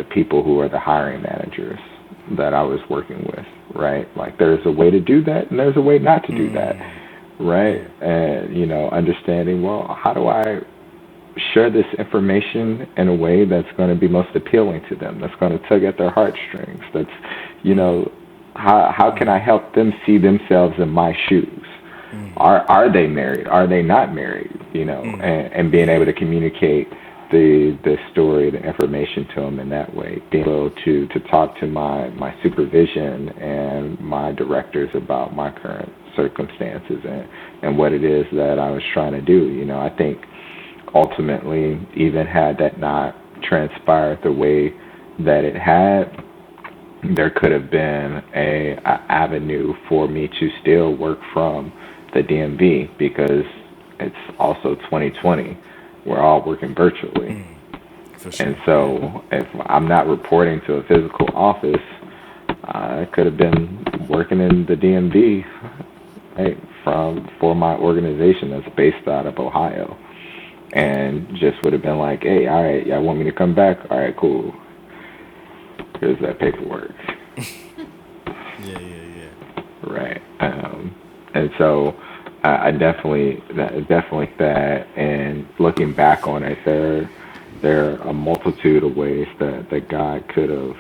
people who are the hiring managers that I was working with, right? Like there's a way to do that and there's a way not to do that, right? And, understanding, well, how do I share this information in a way that's going to be most appealing to them, that's going to tug at their heartstrings, that's, how can I help them see themselves in my shoes? Are they married? Are they not married? And being able to communicate the story, the information to them in that way. Being able to talk to my supervision and my directors about my current circumstances and what it is that I was trying to do. I think ultimately, even had that not transpired the way that it had, there could have been a avenue for me to still work from the DMV, because it's also 2020. We're all working virtually. For sure. And so if I'm not reporting to a physical office, I could have been working in the DMV, right, for my organization that's based out of Ohio, and just would have been like, hey, all right, y'all want me to come back? All right, cool. Here's that paperwork. Yeah, yeah, yeah. Right. And so I definitely that, and looking back on it, there are a multitude of ways that God could have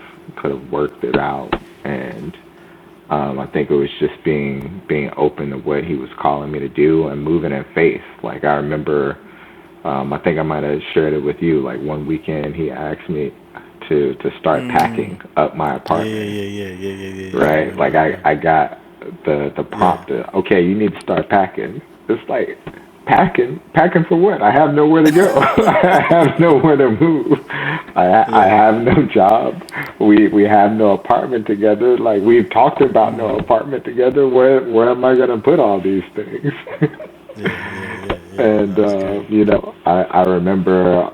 worked it out, and I think it was just being open to what He was calling me to do and moving in faith. Like I remember, I think I might have shared it with you. Like one weekend, He asked me to start packing up my apartment. Yeah. Right? Like I got the prompt. Okay, you need to start packing. It's like packing for what? I have nowhere to go. I have nowhere to move. I have no job. We have no apartment together. Like we've talked about no apartment together. Where am I gonna put all these things? Yeah. And I remember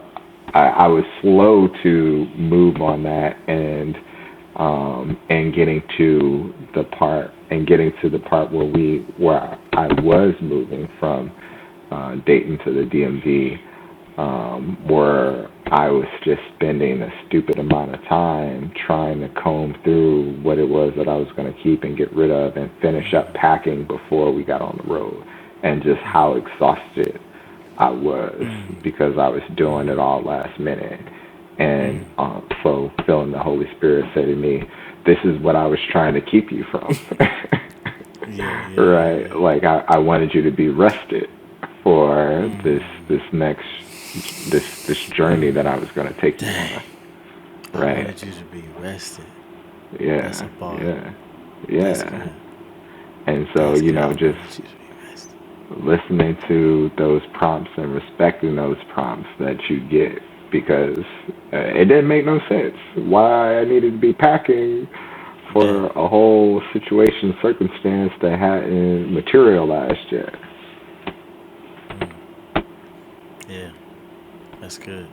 I was slow to move on that, and getting to the part where I was moving from Dayton to the DMV, where I was just spending a stupid amount of time trying to comb through what it was that I was going to keep and get rid of and finish up packing before we got on the road, and just how exhausted I was because I was doing it all last minute. And so feeling the Holy Spirit say to me, this is what I was trying to keep you from. Right? Like I wanted you to be rested for this journey that I was going to take you on. Right? I wanted you to be rested. Yeah. That's a bar. Yeah. That's good. And so, just listening to those prompts and respecting those prompts that you get, because it didn't make no sense why I needed to be packing for a whole circumstance that hadn't materialized yet. Yeah, that's good.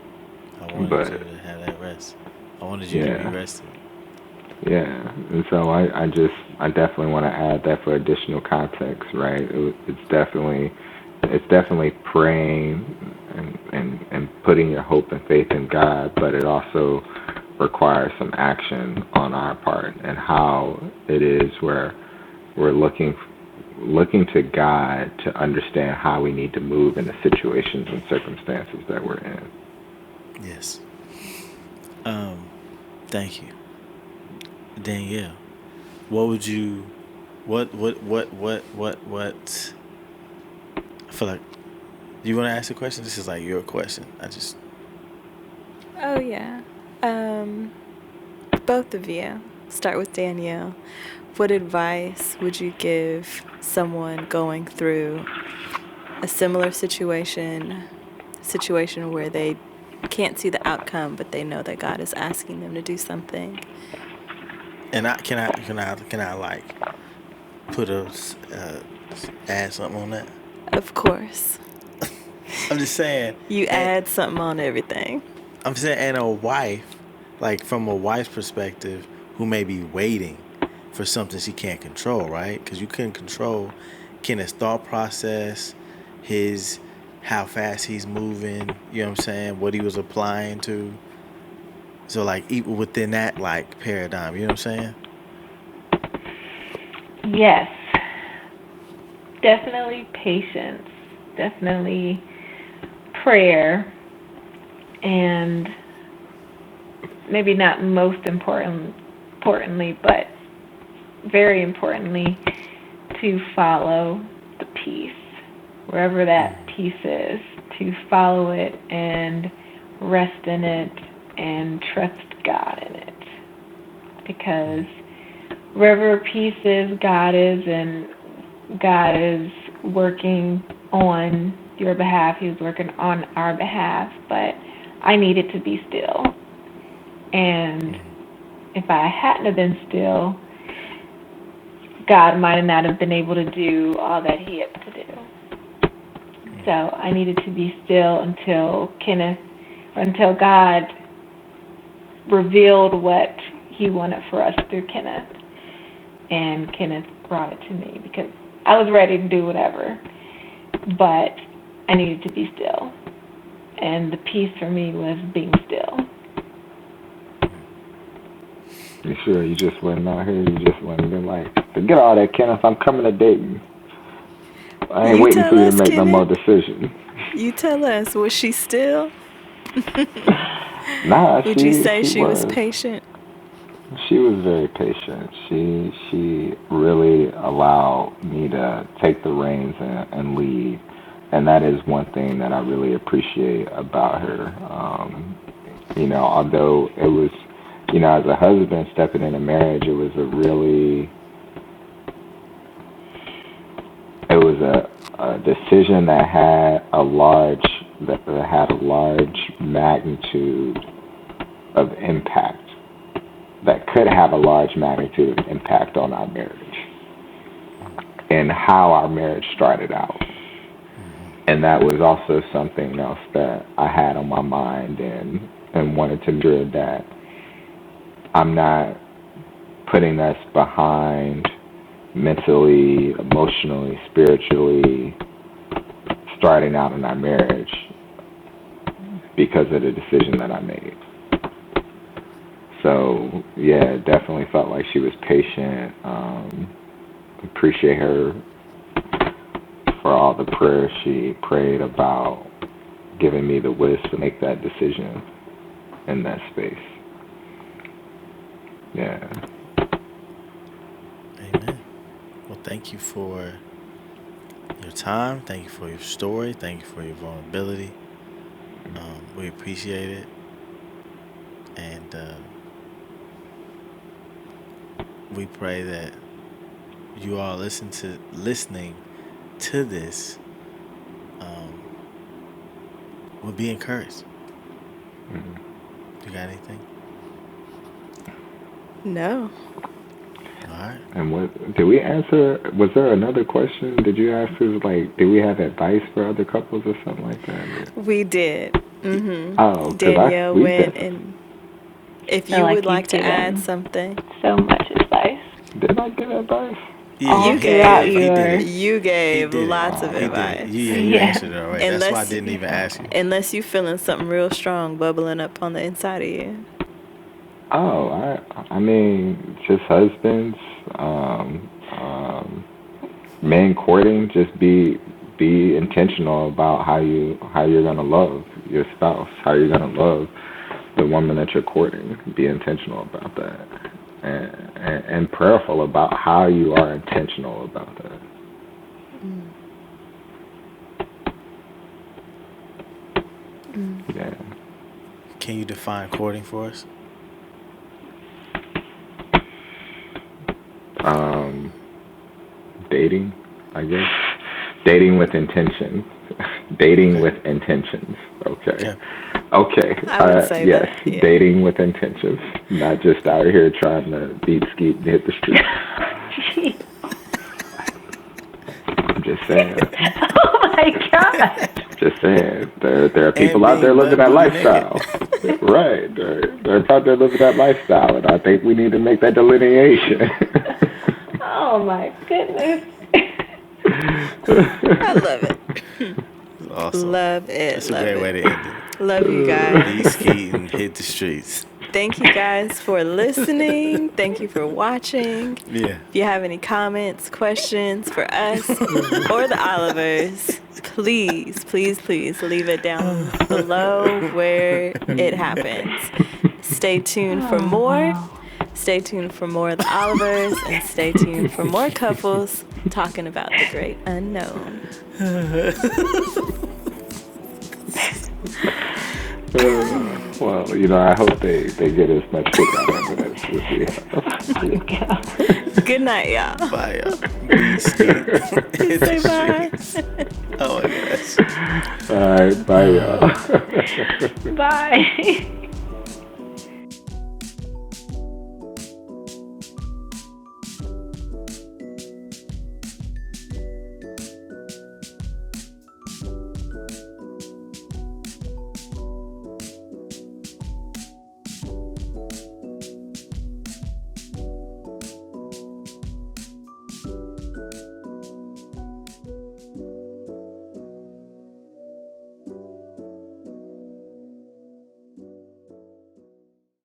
I wanted you to have that rest. I wanted you to be rested. Yeah, and so I definitely want to add that for additional context, right? It's definitely praying and putting your hope and faith in God, but it also requires some action on our part, and how it is where we're looking to God to understand how we need to move in the situations and circumstances that we're in. Yes. Thank you. Danielle, what would you, what, I feel like, do you want to ask a question? This is like your question. Oh, yeah. Both of you. Start with Danielle. What advice would you give someone going through a similar situation where they can't see the outcome, but they know that God is asking them to do something? And can I like put add something on that? Of course. I'm just saying. You add something on everything. I'm saying, and a wife, like from a wife's perspective, who may be waiting for something she can't control, right? Because you couldn't control Kenneth's thought process, how fast he's moving, you know what I'm saying, what he was applying to. So, like, even within that, like, paradigm, you know what I'm saying? Yes. Definitely patience. Definitely prayer. And maybe not most importantly, but very importantly, to follow the peace. Wherever that peace is, to follow it and rest in it and trust God in it. Because wherever peace is, God is, and God is working on your behalf. He was working on our behalf, but I needed to be still. And if I hadn't have been still, God might not have been able to do all that He had to do. So I needed to be still until God revealed what He wanted for us through Kenneth. and Kenneth brought it to me because I was ready to do whatever, but I needed to be still. And the peace for me was being still. You sure you just went out here? You just went and been like, forget all that, Kenneth. I'm coming to Dayton. I ain't waiting for you to make no more decisions. You tell us, was she still? Nah, Would you say she was patient? She was very patient. She really allowed me to take the reins and lead. And that is one thing that I really appreciate about her. Although it was, as a husband stepping into marriage, it was a decision that had a large magnitude of impact, that could have a large magnitude of impact on our marriage and how our marriage started out. And that was also something else that I had on my mind and wanted to ensure that I'm not putting us behind mentally, emotionally, spiritually, starting out in our marriage because of the decision that I made. So, yeah, it definitely felt like she was patient. Appreciate her for all the prayers she prayed about giving me the wisdom to make that decision in that space. Yeah. Amen. Well, thank you for your time. Thank you for your story. Thank you for your vulnerability. We appreciate it. And we pray that you all listening to this will be encouraged. You got anything? No. All right. And what did we answer? Was there another question? Did you ask us, like, do we have advice for other couples or something like that? We did. Mm-hmm. Oh, Danielle went and if you would like to add something. So much advice. Did I give advice? Yeah, you gave lots of advice. You answered it already. That's why I didn't even ask you. Unless you feeling something real strong bubbling up on the inside of you. Oh, I mean, just husbands, men courting, just be intentional about how you're gonna love your spouse, how you're gonna love the woman that you're courting. Be intentional about that, and prayerful about how you are intentional about that. Yeah. Can you define courting for us? Dating, I guess. Dating with intention. Dating with intentions. Okay. Yeah. Okay. I would say yes. that. Yeah. Dating with intentions. Not just out here trying to beat, skeet, and hit the street. I'm just saying. Oh my God. Just saying. There are people out there living that lifestyle. Right. They're out there living that lifestyle, and I think we need to make that delineation. Oh my goodness. I love it. Awesome. Love it. That's a great way to end it. Love you guys. Be skeet and hit the streets. Thank you guys for listening. Thank you for watching. Yeah. If you have any comments, questions for us or the Olivers, please leave it down below where it happens. Stay tuned for more. Stay tuned for more of the Olivers, and stay tuned for more couples talking about the great unknown. Well, I hope they get as much kick out of it as we have. Good night, y'all. Bye, y'all. Be skeet. Say bye. Oh my gosh. All right, bye, y'all. Bye.